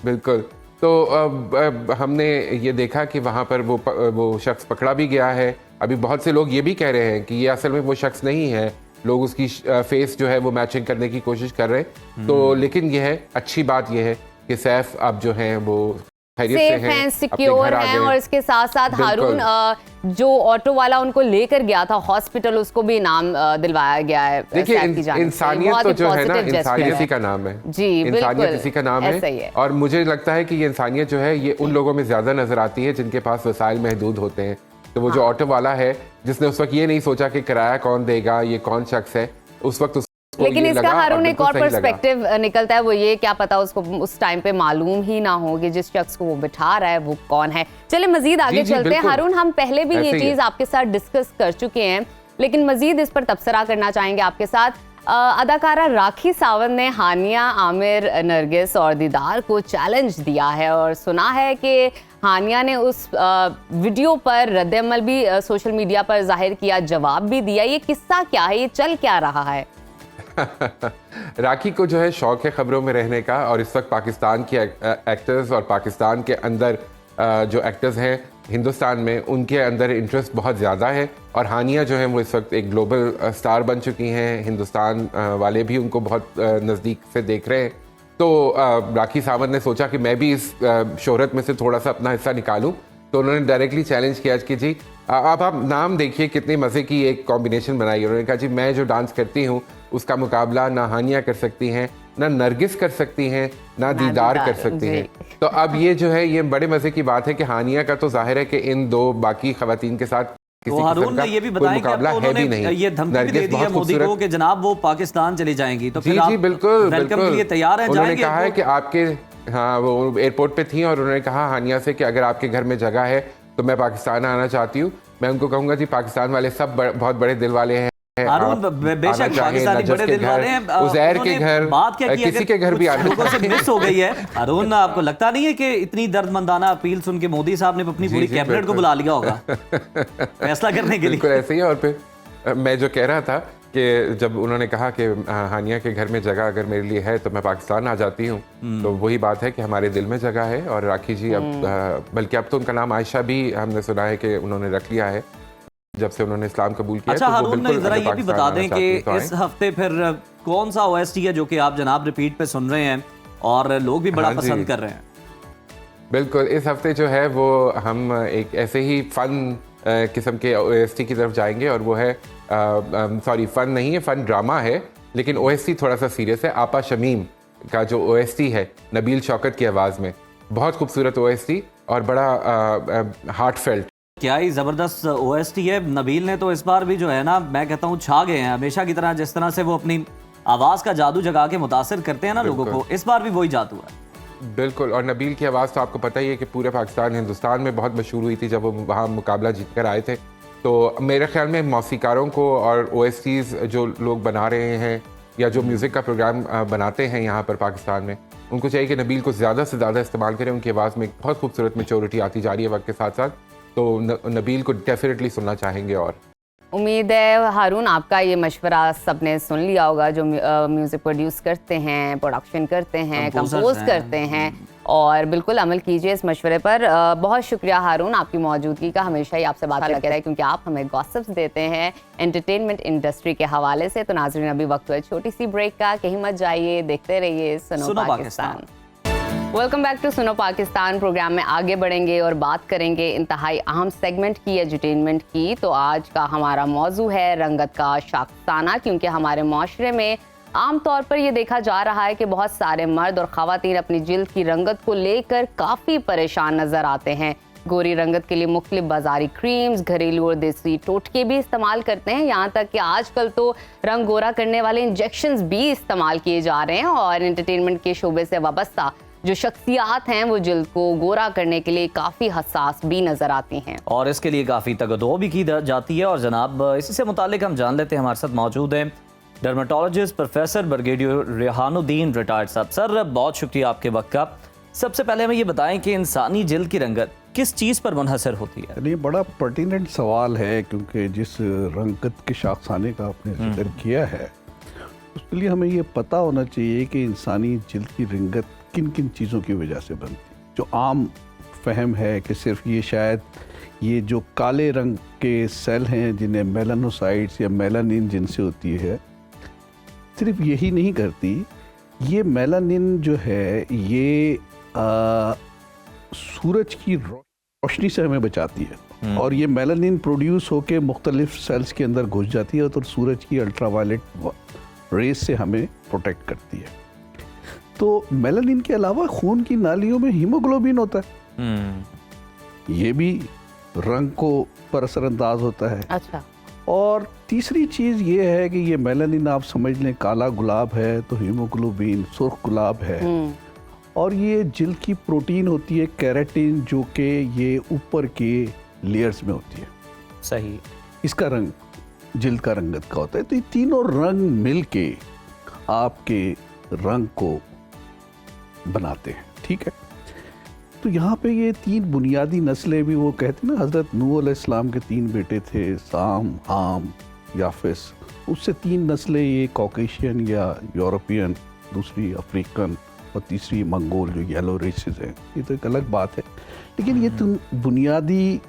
बिल्कुल। तो अब हमने ये देखा कि वहाँ पर वो शख्स पकड़ा भी गया है। अभी बहुत से लोग ये भी कह रहे हैं कि ये असल में वो शख्स नहीं है, लोग उसकी फेस जो है वो मैचिंग करने की कोशिश कर रहे हैं। तो लेकिन ये है, अच्छी बात ये है कि सैफ अब जो है वो सेफ हैं, सिक्योर हैं और इसके साथ साथ हारून जो ऑटो वाला उनको लेकर गया था हॉस्पिटल, उसको भी इनाम दिलवाया गया है। देखिए इंसानियत तो जो है ना, इंसानियत इसी का नाम है जी, इंसानियत इसी का नाम है। और मुझे लगता है कि ये इंसानियत जो है ये उन लोगों में ज्यादा नजर आती है जिनके पास वसाइल महदूद होते हैं। तो वो जो ऑटो वाला है जिसने उस वक्त ये नहीं सोचा कि किराया कौन देगा, ये कौन शख्स है, उस वक्त लेकिन इसका हारून एक और पर्सपेक्टिव निकलता है, वो ये क्या पता उसको उस टाइम पे मालूम ही ना हो कि जिस शख्स को वो बिठा रहा है वो कौन है। चले मजीद आगे चलते हैं हारून, हम पहले भी ये चीज आपके साथ डिस्कस कर चुके हैं लेकिन मजीद इस पर तबसरा करना चाहेंगे आपके साथ। अदाकारा राखी सावंत ने हानिया, आमिर, नरगिस और दीदार को चैलेंज दिया है और सुना है कि हानिया ने उस वीडियो पर रद्द-ए-अमल भी सोशल मीडिया पर जाहिर किया, जवाब भी दिया। ये किस्सा क्या है, ये चल क्या रहा है? राखी को जो है शौक है खबरों में रहने का और इस वक्त पाकिस्तान के एक्टर्स और पाकिस्तान के अंदर जो एक्टर्स हैं हिंदुस्तान में उनके अंदर इंटरेस्ट बहुत ज़्यादा है और हानिया जो है वो इस वक्त एक ग्लोबल स्टार बन चुकी हैं। हिंदुस्तान वाले भी उनको बहुत नज़दीक से देख रहे हैं। तो राखी सावंत ने सोचा कि मैं भी इस शोहरत में से थोड़ा सा अपना हिस्सा निकालूं, तो उन्होंने डायरेक्टली चैलेंज किया कि जी आप नाम देखिए कितने मज़े की एक कॉम्बिनेशन बनाई। उन्होंने कहा जी मैं जो डांस करती हूँ उसका मुकाबला ना हानिया कर सकती हैं, ना नरगिस कर सकती हैं, ना दीदार कर सकती हैं। तो अब ये जो है ये बड़े मज़े की बात है कि हानिया का तो जाहिर है कि इन दो बाकी खवातीन के साथ तो हारून ने ये भी बताया कि अब तो उन्होंने ये धमकी भी दे दी है मोदी को कि जनाब वो पाकिस्तान चली जाएंगी, तो फिर आप वेलकम के लिए तैयार हैं? उन्होंने कहा है कि आपके वो एयरपोर्ट पे थी और उन्होंने कहा हानिया से कि अगर आपके घर में जगह है तो मैं पाकिस्तान आना चाहती हूँ। मैं उनको कहूँगा जी पाकिस्तान वाले सब बहुत बड़े दिल वाले हैं, बेशक पाकिस्तानी बड़े दिल वाले हैं। उज़ैर के घर, बात क्या की किसी के घर भी आने लोगों से मिस हो गई है। हारून, आपको लगता नहीं है कि इतनी दर्दमंदाना अपील सुन के मोदी साहब ने अपनी पूरी कैबिनेट को बुला लिया होगा फैसला करने के लिए? बिल्कुल ऐसे ही। और फिर मैं जो कह रहा था कि जब उन्होंने कहा कि हानिया के घर में जगह अगर मेरे लिए है तो मैं पाकिस्तान आ जाती हूँ, तो वही बात है कि हमारे दिल में जगह है। और राखी जी अब बल्कि अब तो उनका नाम आयशा भी हमने सुना है कि उन्होंने रख लिया है जब से उन्होंने इस्लाम कबूल किया। अच्छा तो हारून, जरा ये भी बता दें कि इस हफ्ते फिर कौन सा ओएसटी है जो कि आप जनाब रिपीट पे सुन रहे हैं और लोग भी बड़ा पसंद कर रहे हैं? बिल्कुल, इस हफ्ते जो है वो हम एक ऐसे ही फन किस्म के ओएसटी की तरफ जाएंगे और वो है सॉरी फन नहीं है, फन ड्रामा है, लेकिन ओएसटी थोड़ा सा सीरियस है। आपा शमीम का जो ओएसटी है नबील शौकत की आवाज़ में, बहुत खूबसूरत ओएसटी और बड़ा हार्टफेल्ट। क्या ही ज़बरदस्त ओएसटी है। नबील ने तो इस बार भी जो है ना, मैं कहता हूँ छा गए हैं हमेशा की तरह। जिस तरह से वो अपनी आवाज़ का जादू जगा के मुतासिर करते हैं ना लोगों को, इस बार भी वही जादू है। बिल्कुल। और नबील की आवाज़ तो आपको पता ही है कि पूरे पाकिस्तान हिंदुस्तान में बहुत मशहूर हुई थी जब वो वहाँ मुकाबला जीत कर आए थे। तो मेरे ख्याल में मौसीकारों को और ओएसटीज़ जो लोग बना रहे हैं या जो म्यूज़िक का प्रोग्राम बनाते हैं यहाँ पर पाकिस्तान में, उनको चाहिए कि नबील को ज़्यादा से ज़्यादा इस्तेमाल करें। उनकी आवाज़ में बहुत खूबसूरत मैच्योरिटी आती जा रही है वक्त के साथ साथ, तो नबील को डेफिनेटली सुनना चाहेंगे। और उम्मीद है हारून आपका ये मशवरा सबने सुन लिया होगा, जो म्यूज़िक प्रोड्यूस करते हैं, प्रोडक्शन करते हैं, कंपोज करते हैं, और बिल्कुल अमल कीजिए इस मशवरे पर। बहुत शुक्रिया हारून, आपकी मौजूदगी का हमेशा ही आपसे बात लगे रहे, क्योंकि आप हमें गॉसिप्स देते हैं एंटरटेनमेंट इंडस्ट्री के हवाले से। तो नाज़रीन, अभी वक्त है छोटी सी ब्रेक का, कहीं मत जाइए, देखते रहिए सुनो Pakistan. Welcome back to Suno Pakistan. Programme में आगे बढ़ेंगे और बात करेंगे इंतहाई अहम सेगमेंट की, एजुटेनमेंट की। तो आज का हमारा मौजू है रंगत का शाख्साना, क्योंकि हमारे माशरे में आम तौर पर ये देखा जा रहा है कि बहुत सारे मर्द और ख़वातीन अपनी जिल्द की रंगत को लेकर काफ़ी परेशान नज़र आते हैं। गोरी रंगत के लिए मुख्तलिफ बाजारी क्रीम्स, घरेलू और देसी टोटके भी इस्तेमाल करते हैं। यहाँ तक कि आजकल तो रंग गोरा करने वाले इंजेक्शंस भी इस्तेमाल किए जा रहे हैं, और एंटरटेनमेंट के शोबे से वाबस्ता जो शख्सियात हैं वो जिल्द को गोरा करने के लिए काफ़ी हसास भी नज़र आती हैं, और इसके लिए काफ़ी तगदो भी की जाती है। और जनाब, इसी से मुतालिक हम जान लेते हैं, हमारे साथ मौजूद हैं डर्मेटोलॉजिस्ट प्रोफेसर ब्रिगेडियर रेहानुद्दीन रिटायर्ड साहब। सर, बहुत शुक्रिया आपके वक्त का। सबसे पहले हमें ये बताएं कि इंसानी जिल्द की रंगत किस चीज़ पर मुनहसर होती है? ये बड़ा पर्टिनेंट सवाल है, क्योंकि जिस रंगत के शाख्साने का आपने जिक्र किया है, उसके लिए हमें ये पता होना चाहिए कि इंसानी जिल्द की रंगत किन किन चीज़ों की वजह से बनती है। जो आम फहम है कि सिर्फ ये शायद ये जो काले रंग के सेल हैं जिन्हें मेलानोसाइट्स या मेलानिन जिनसे होती है, सिर्फ यही नहीं करती। ये मेलानिन जो है ये सूरज की रोशनी से हमें बचाती है, और ये मेलानिन प्रोड्यूस होके मुख्तलिफ सेल्स के अंदर घुस जाती है, तो सूरज की अल्ट्रावायलेट रेस से हमें प्रोटेक्ट करती है। तो मेलानिन के अलावा खून की नालियों में हीमोग्लोबिन होता है, ये भी रंग को पर असरअंदाज होता है। अच्छा। और तीसरी चीज़ ये है कि ये मेलानिन आप समझ लें काला गुलाब है, तो हीमोग्लोबिन सुर्ख गुलाब है। और ये जिल्द की प्रोटीन होती है केराटिन, जो कि ये ऊपर के लेयर्स में होती है। सही। इसका रंग जिल्द का रंगत का होता है। तो ये तीनों रंग मिल के आपके रंग को बनाते हैं, ठीक है। तो यहाँ पे ये तीन बुनियादी नस्लें भी, वो कहते हैं ना, हज़रत नूह अलैहिस्सलाम के 3 बेटे थे, साम, हाम, याफिस। उससे 3 नस्लें, ये कॉकेशियन या यूरोपियन, दूसरी अफ्रीकन और तीसरी मंगोल, जो येलो रेसेस हैं। ये तो एक अलग बात है, लेकिन ये तो बुनियादी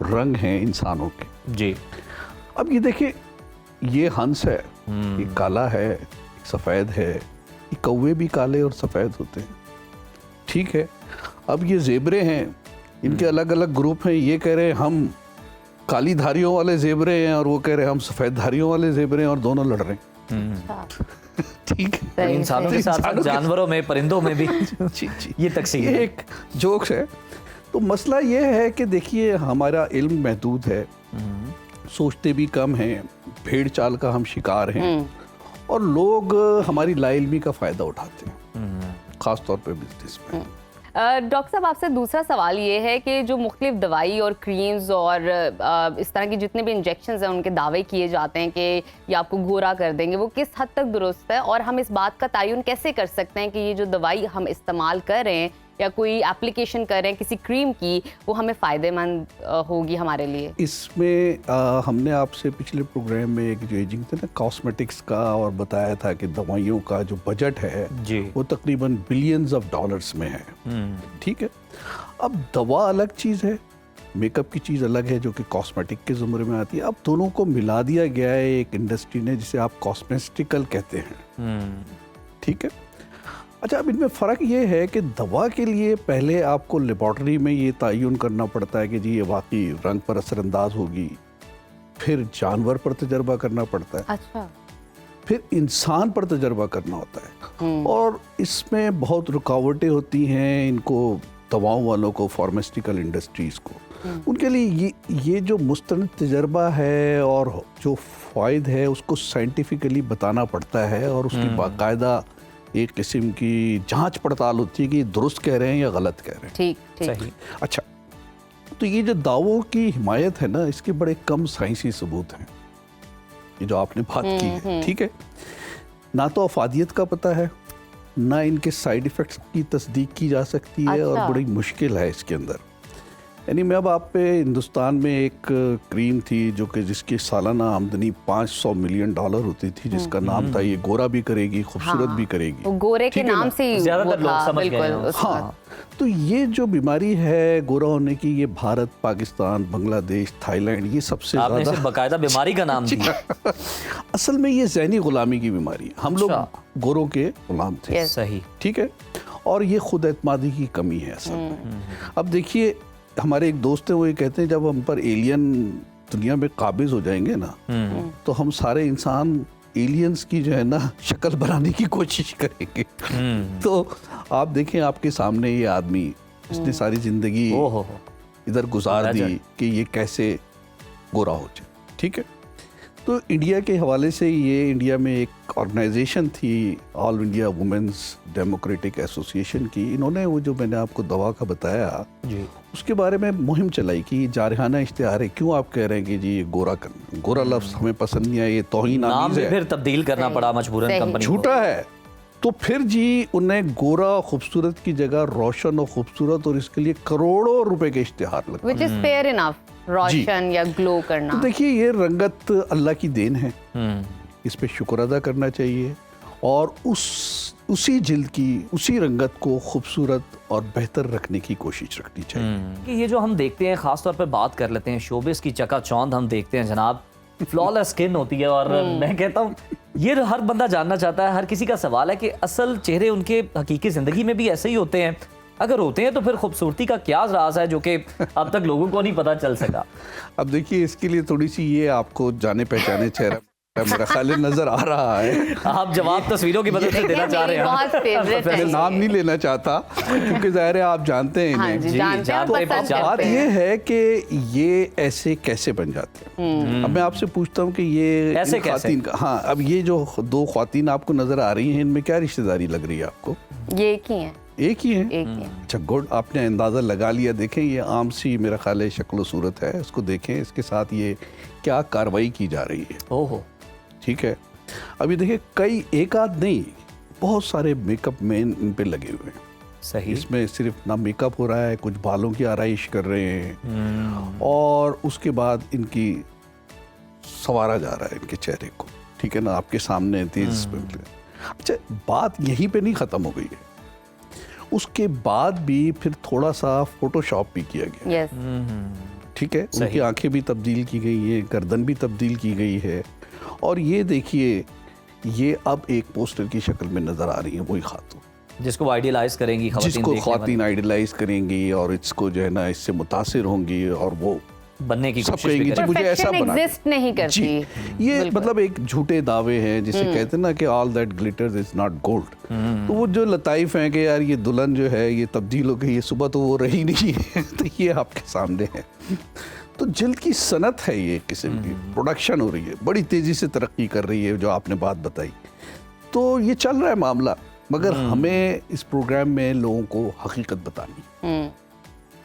रंग हैं इंसानों के। जी। अब ये देखिए, ये हंस है, ये काला है, एक सफ़ेद है, ये कौवे भी काले और सफ़ेद होते हैं, ठीक है। अब ये ज़ेबरे हैं, इनके अलग अलग ग्रुप हैं। ये कह रहे हैं हम काली धारियों वाले ज़ेबरे हैं, और वो कह रहे हैं हम सफ़ेद धारियों वाले ज़ेबरे हैं, और दोनों लड़ रहे हैं। ठीक है। इंसानों के साथ साथ जानवरों में, परिंदों में भी ये तकसीम है। एक जोक्स है। तो मसला ये है कि देखिए, हमारा इल्म महदूद है, सोचते भी कम हैं, भेड़ चाल का हम शिकार हैं, और लोग हमारी लाइल्मी का फ़ायदा उठाते हैं, ख़ास तौर पे बिजनेस में। डॉक्टर साहब, आपसे दूसरा सवाल ये है कि जो मुख्तलिफ दवाई और क्रीम्स और इस तरह की जितने भी इंजेक्शंस हैं, उनके दावे किए जाते हैं कि ये आपको गोरा कर देंगे, वो किस हद तक दुरुस्त है, और हम इस बात का तयन कैसे कर सकते हैं कि ये जो दवाई हम इस्तेमाल कर रहे हैं या कोई एप्लीकेशन कर रहे हैं किसी क्रीम की, वो हमें फ़ायदेमंद होगी हमारे लिए? इसमें हमने आपसे पिछले प्रोग्राम में एक जो एजिंग थे ना कॉस्मेटिक्स का, और बताया था कि दवाइयों का जो बजट है जी, वो तकरीबन बिलियंस ऑफ डॉलर्स में है, ठीक है। अब दवा अलग चीज़ है, मेकअप की चीज़ अलग है, जो कि कॉस्मेटिक के ज़ुमरे में आती है। अब दोनों को मिला दिया गया है एक इंडस्ट्री ने, जिसे आप कॉस्मेटिकल कहते हैं, ठीक है। अच्छा, अब इनमें फ़र्क ये है कि दवा के लिए पहले आपको लेबॉर्ट्री में ये तयन करना पड़ता है कि जी ये वाकई रंग पर असरअंदाज होगी, फिर जानवर पर तजर्बा करना पड़ता है, अच्छा, फिर इंसान पर तजर्बा करना होता है, और इसमें बहुत रुकावटें होती हैं इनको, दवाओं वालों को, फार्मास्यूटिकल इंडस्ट्रीज़ को। उनके लिए ये जो मुस्तनद तजर्बा है और जो फ़ायद है, उसको साइंटिफिकली बताना पड़ता है, और उसकी बाकायदा एक किस्म की जांच पड़ताल होती है कि दुरुस्त कह रहे हैं या गलत कह रहे हैं। ठीक ठीक। सही। अच्छा, तो ये जो दावों की हिमायत है ना, इसके बड़े कम साइंसी सबूत हैं, ये जो आपने बात की है, ठीक है। ना तो अफादियत का पता है, ना इनके साइड इफ़ेक्ट्स की तस्दीक की जा सकती है, और बड़ी मुश्किल है इसके अंदर। यानी मैं अब आप पे हिंदुस्तान में एक क्रीम थी जो कि जिसकी सालाना आमदनी $500 मिलियन होती थी, जिसका नाम था ये गोरा भी करेगी, खूबसूरत भी करेगी। वो गोरे के ठीक है नाम ना? से ही ज्यादातर वो लोग था, समझ गए हैं बिल्कुल, उसको। हाँ, तो ये जो बीमारी है गोरा होने की, ये भारत, पाकिस्तान, बांग्लादेश, थाईलैंड, ये सबसे आपने इसे ज्यादा बकायदा बीमारी का नाम दिया। असल में ये ज़हनी गुलामी की बीमारी है। हम लोग अच्छा। गोरों के गुलाम थे। Yes. सही। ठीक है, और ये खुद एतमादी की कमी है असल में। अब देखिए, हमारे एक दोस्त हैं, वो ये कहते हैं जब हम पर एलियन दुनिया में काबिज हो जाएंगे ना, तो हम सारे इंसान एलियंस की जो है ना शक्ल बनाने की कोशिश करेंगे। तो आप देखें आपके सामने ये आदमी, इसने सारी जिंदगी ओहो, इधर गुजार दी Legend. कि ये कैसे गोरा हो जाए। ठीक है, तो इंडिया के हवाले से ये इंडिया में एक ऑर्गेनाइजेशन थी, all India women's democratic association की। इन्होंने वो जो मैंने आपको दवा का बताया जी। उसके बारे में मुहिम चलाई कि ये जारहाना इश्तिहार है, क्यों आप कह रहे हैं कि जी ये गोरा करना, गोरा लफ्ज़ हमें पसंद नहीं है, ये तौहीन नाम आमीज़ भी है, फिर तब्दील करना सही, पड़ा मजबूरन सही। कंपनी को। झूठा है। तो फिर जी उन्हें गोरा खूबसूरत की जगह रोशन और खूबसूरत, और इसके लिए करोड़ों रुपए के इश्तिहार लगे। विच इज फेयर इनफ, रोशन या ग्लो तो करना। देखिए, ये रंगत अल्लाह की देन है, इस पे शुक्र अदा करना चाहिए, और उसी जिल्द की, उसी रंगत को खूबसूरत और बेहतर रखने की कोशिश रखनी चाहिए। कि ये जो हम देखते हैं, खास तौर पे बात कर लेते हैं शोबिस की, चकाचौंध हम देखते हैं जनाब, फ्लॉलेस स्किन होती है, और मैं कहता हूँ ये हर बंदा जानना चाहता है, हर किसी का सवाल है कि असल चेहरे उनके हकीकी जिंदगी में भी ऐसे ही होते हैं? अगर होते हैं तो फिर खूबसूरती का क्या राज है जो कि अब तक लोगों को नहीं पता चल सका? अब देखिए, इसके लिए थोड़ी सी ये आपको जाने पहचाने चेहरा मेरा ख्याल नजर आ रहा है। आप जवाब तस्वीरों की मदद से देना चाह रहे हैं? बहुत फेवरेट मैं है नाम नहीं लेना चाहता क्योंकि जाहिर है आप जानते हैं हाँ इन्हें। जी, जी, जानते हैं और जानते पसंद हैं, बात करते ये हैं। है कि ये ऐसे कैसे बन जाते हैं। अब मैं आपसे पूछता हूँ कि ये ऐसे इन कैसे? ख्वातीन का, हाँ, अब ये जो दो ख्वातीन आपको नजर आ रही हैं, इनमें क्या रिश्तेदारी लग रही है आपको? ये एक ही है, एक ही है। एक ही है। अच्छा, गुड, आपने अंदाज़ा लगा लिया। देखें, ये आम सी मेरा ख्याल है शक्ल सूरत है, इसको देखें, इसके साथ ये क्या कार्रवाई की जा रही है। ओहो, ठीक है, अभी देखिए, कई एक आध नहीं, बहुत सारे मेकअप मैन इन पे लगे हुए हैं। सही। इसमें सिर्फ ना मेकअप हो रहा है, कुछ बालों की आराइश कर रहे हैं, और उसके बाद इनकी संवारा जा रहा है इनके चेहरे को। ठीक है ना, आपके सामने तेज। अच्छा, बात यहीं पे नहीं ख़त्म हो गई है, उसके बाद भी फिर थोड़ा सा फोटोशॉप भी किया गया। यस, ठीक है, उनकी आंखें भी तब्दील की गई हैं, गर्दन भी तब्दील की गई है, और ये देखिए, ये अब एक पोस्टर की शक्ल में नजर आ रही है वही खातून, जिसको आइडियलाइज करेंगी खवातीन, जिसको देखने वाली, खातून आइडियलाइज करेंगी और इसको जो है ना इससे मुतासिर होंगी, और वो बनने की सब कोशिश भी कहेंगी जी करेंगी। मुझे ऐसा Perfection बना दे। exist नहीं करती। जी, ये बिल्कुल। मतलब एक झूठे दावे हैं, जिसे कहते हैं ना कि all that glitters is not gold. तो वो जो लताइफ हैं कि यार ये दुल्हन जो है ये तब्दील हो गई, ये सुबह तो वो रही नहीं है। तो ये आपके सामने है। तो जिल्द की सनत है, ये किस्म की प्रोडक्शन हो रही है, बड़ी तेजी से तरक्की कर रही है, जो आपने बात बताई। तो ये चल रहा है मामला, मगर हमें इस प्रोग्राम में लोगों को हकीकत बतानी।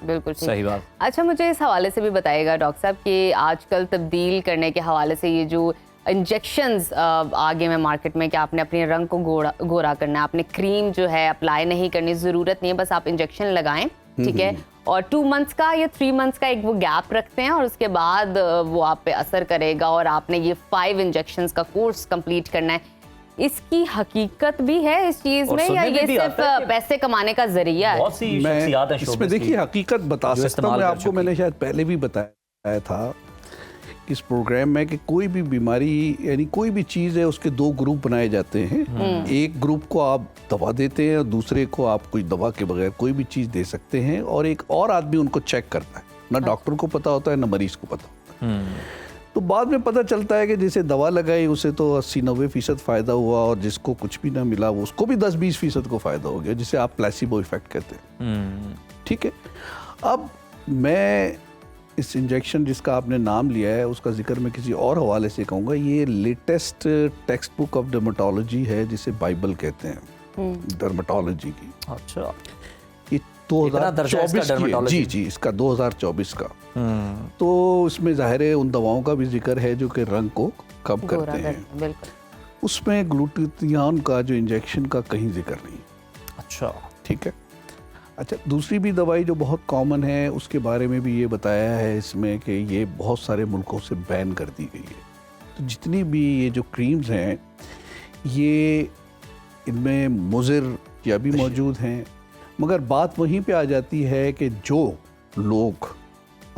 बिल्कुल ठीक। सही बात। अच्छा, मुझे इस हवाले से भी बताइएगा डॉक्टर साहब कि आजकल तब्दील करने के हवाले से ये जो इंजेक्शंस आगे में मार्केट में कि आपने अपने रंग को गोरा करना है, आपने क्रीम जो है अप्लाई नहीं करनी, ज़रूरत नहीं है, बस आप इंजेक्शन लगाएं, ठीक है, और 2 मंथ्स का या 3 मंथ्स का एक वो गैप रखते हैं, और उसके बाद वो आप पे असर करेगा, और आपने ये 5 इंजेक्शंस का कोर्स कंप्लीट करना है। इसकी हकीकत भी है इस चीज और में, या सुनने में ये भी सिर्फ आता है कि पैसे कमाने का जरिया है? बहुत सी मैं शख्सियात हैं इसमें शोबिस देखिए की, हकीकत बता जो सकता इस्तेमाल हूँ मैं कर आपको, चुकी मैंने शायद पहले भी बताया था इस प्रोग्राम में कि कोई भी बीमारी यानी कोई भी चीज़ है, उसके 2 ग्रुप बनाए जाते हैं। एक ग्रुप को आप दवा देते हैं और दूसरे को आप कोई दवा के बगैर कोई भी चीज़ दे सकते हैं, और एक और आदमी उनको चेक करता है। ना डॉक्टर को पता होता है, ना मरीज को पता होता है। तो बाद में पता चलता है कि जिसे दवा लगाई उसे तो 80-90% फ़ायदा हुआ, और जिसको कुछ भी ना मिला वो उसको भी 10-20% को फ़ायदा हो गया, जिसे आप प्लेसिबो इफेक्ट कहते हैं। ठीक है, अब मैं इस इंजेक्शन जिसका आपने नाम लिया है उसका जिक्र मैं किसी और हवाले से कहूँगा। ये latest text book of dermatology है, जिसे बाइबल कहते हैं डर्मेटोलॉजी की। अच्छा, ये इतना दर्जा है इसका 2024 की है। dermatology? जी जी, इसका 2024 का। तो इसमें जाहिर है उन दवाओं का भी जिक्र है जो कि रंग को कम गोरा करते हैं। बिल्कुल। उसमें ग्लूटाथियोन का जो इंजेक्शन का कहीं जिक्र नहीं। अच्छा, ठीक है, अच्छा, दूसरी भी दवाई जो बहुत कॉमन है उसके बारे में भी ये बताया है इसमें कि ये बहुत सारे मुल्कों से बैन कर दी गई है। तो जितनी भी ये जो क्रीम्स हैं ये इनमें मुज़िर या भी मौजूद हैं, मगर बात वहीं पे आ जाती है कि जो लोग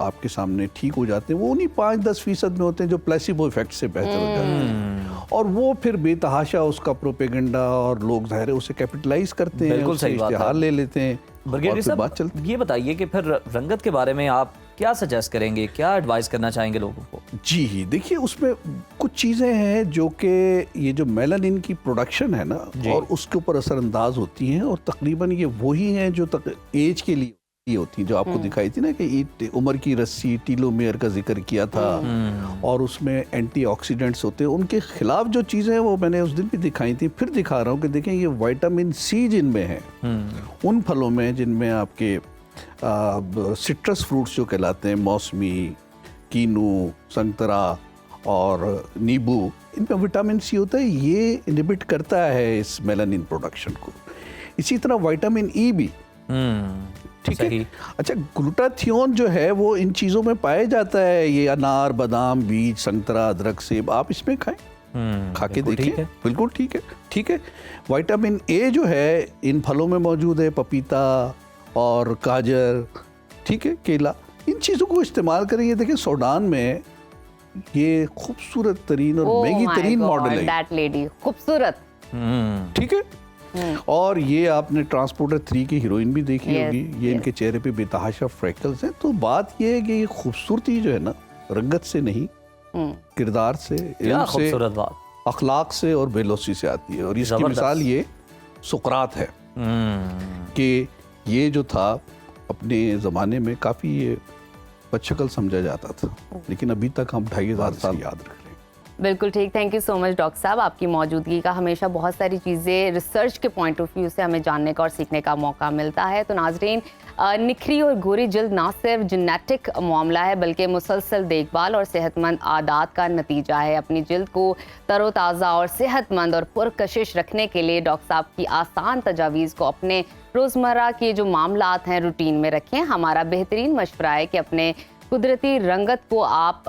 आपके सामने ठीक हो जाते हैं वो उन्हीं 5-10% में होते हैं जो प्लेसिबो इफेक्ट से बेहतर हो जाते हैं, और वो फिर बेतहाशा उसका प्रोपेगेंडा और लोग ज़ाहिर है उसे कैपिटलाइज करते हैं, बिल्कुल उससे सही बात है। इश्तिहार ले लेते हैं ब्रिगेडियर और फिर बात चलती साहब ये बताइए कि फिर रंगत के बारे में आप क्या सजेस्ट करेंगे, क्या एडवाइस करना चाहेंगे लोगों को? जी देखिए, उसमें कुछ चीज़ें हैं जो कि ये जो मेलानिन की प्रोडक्शन है ना और उसके ऊपर असरअंदाज होती हैं, और तकरीबन ये वही हैं जो एज के लिए होती हैं, जो आपको दिखाई थी ना कि उम्र की रस्सी टीलोमेयर का जिक्र किया था, और उसमें एंटीऑक्सीडेंट्स होते हैं, उनके खिलाफ जो चीज़ें हैं वो मैंने उस दिन भी दिखाई थी, फिर दिखा रहा हूँ कि देखें ये विटामिन सी जिनमें है, उन फलों में जिनमें आपके सिट्रस फ्रूट्स जो कहलाते हैं, मौसमी, कीनू, संतरा और नींबू, इनमें विटामिन सी होता है, ये इनहिबिट करता है इस मेलानिन प्रोडक्शन को। इसी तरह विटामिन ई भी, ठीक है। अच्छा, ग्लूटाथियोन जो है वो इन चीज़ों में पाया जाता है, ये अनार, बादाम, बीज, संतरा, अदरक, सेब, आप इसमें खाएं, खा के देखिए, बिल्कुल ठीक है, ठीक है। विटामिन ए जो है इन फलों में मौजूद है, पपीता और गाजर, ठीक है, केला, इन चीज़ों को इस्तेमाल करें। ये देखिए सूडान में ये खूबसूरत तरीन और महंगी तरीन मॉडल है, दैट लेडी खूबसूरत, ठीक है। और ये आपने ट्रांसपोर्टर 3 की हीरोइन भी देखी होगी, ये इनके चेहरे पे बेतहाशा फ्रैकल्स हैं। तो बात ये है कि ये खूबसूरती जो है ना रंगत से नहीं, किरदार से, इल्म से, अखलाक से और बेलोसी से आती है। और इसकी मिसाल ये सुकरात है कि ये जो था अपने ज़माने में काफ़ी ये बदशक्ल समझा जाता था, लेकिन अभी तक हम 2500 साल याद रख रहे हैं। बिल्कुल ठीक, thank you so much doctor साहब, आपकी मौजूदगी का हमेशा बहुत सारी चीज़ें रिसर्च के पॉइंट ऑफ व्यू से हमें जानने का और सीखने का मौका मिलता है। तो नाजरीन, निखरी और गोरी जल्द ना सिर्फ जेनेटिक मामला है बल्कि मुसलसल देखभाल और सेहतमंद आदत का नतीजा है। अपनी जल्द को तरोताज़ा और सेहतमंद और पुरकशिश रखने के लिए डॉक्टर साहब की आसान तजावीज़ को अपने रोज़मर्रा के जो मामलात हैं रूटीन में रखें। हमारा बेहतरीन मशवरा है कि अपने कुदरती रंगत को आप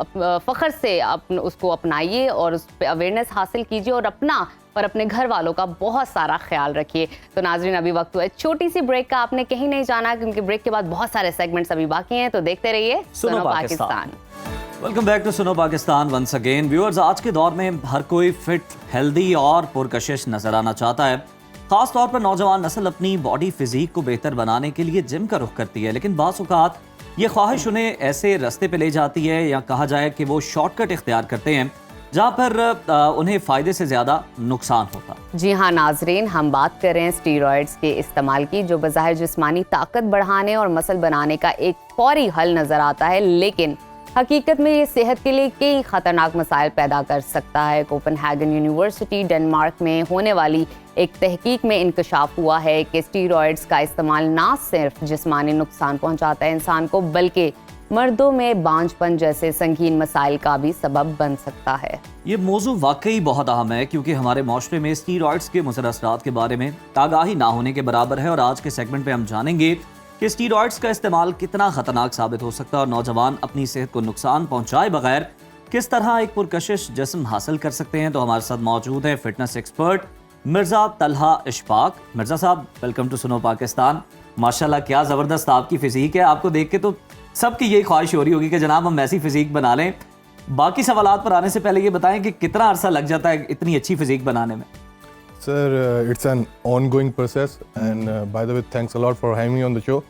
फ़ख्र से उसको अपनाइए और उस पर अवेयरनेस हासिल कीजिए और अपना और अपने घर वालों का बहुत सारा ख्याल रखिए। तो नाजरीन, अभी वक्त हुआ है छोटी सी ब्रेक का, आपने कहीं नहीं जाना क्योंकि ब्रेक के बाद बहुत सारे सेगमेंट्स अभी बाकी हैं, तो देखते रहिए सुनो Pakistan. Welcome back to Suno Pakistan once again. Viewers, आज के दौर में हर कोई फिट, हेल्दी और पुरकशिश नजर आना चाहता है। खास तौर पर नौजवान नस्ल अपनी बॉडी फिजिक को बेहतर बनाने के लिए जिम का रुख करती है, लेकिन बाज़ औक़ात ये ख्वाहिश उन्हें ऐसे रास्ते पे ले जाती है, या कहा जाए कि वो शॉर्टकट इख्तियार करते हैं जहाँ पर उन्हें फ़ायदे से ज़्यादा नुकसान होता। जी हाँ नाजरीन, हम बात कर रहे हैं स्टीरॉयड्स के इस्तेमाल की, जो बज़ाहिर जिस्मानी ताकत बढ़ाने और मसल बनाने का एक फौरी हल नज़र आता है, लेकिन हकीकत में ये सेहत के लिए कई खतरनाक मसाइल पैदा कर सकता है। कोपेनहेगन यूनिवर्सिटी डेनमार्क में होने वाली एक तहकीक में इंकशाफ हुआ है कि स्टीरॉयड्स का इस्तेमाल ना सिर्फ जिस्मानी नुकसान पहुंचाता है इंसान को, बल्कि मर्दों में बांझपन जैसे संगीन मसाइल का भी सबब बन सकता है। ये मौजू वाकई बहुत अहम है क्योंकि हमारे माशरे में स्टीरॉयड्स के मुज़र असरात के बारे में आगाही ना होने के बराबर है। और आज के सेगमेंट में हम जानेंगे कि स्टीरॉयड्स का इस्तेमाल कितना खतरनाक साबित हो सकता है और नौजवान अपनी सेहत को नुकसान पहुंचाए बगैर किस तरह एक पुरकशिश जिस्म हासिल कर सकते हैं। तो हमारे साथ मौजूद है फिटनेस एक्सपर्ट मिर्ज़ा तलहा इशफाक। मिर्ज़ा साहब, वेलकम टू सुनो पाकिस्तान। माशाल्लाह, क्या ज़बरदस्त आपकी फिजीक है। आपको देख के तो सबकी यही ख्वाहिश हो रही होगी कि जनाब हम ऐसी फिजीक बना लें। बाकी सवालात पर आने से पहले ये बताएं कि कितना अरसा लग जाता है इतनी अच्छी फिजीक बनाने में? Sir, it's an ongoing process and by the way, thanks a lot for having me on the show.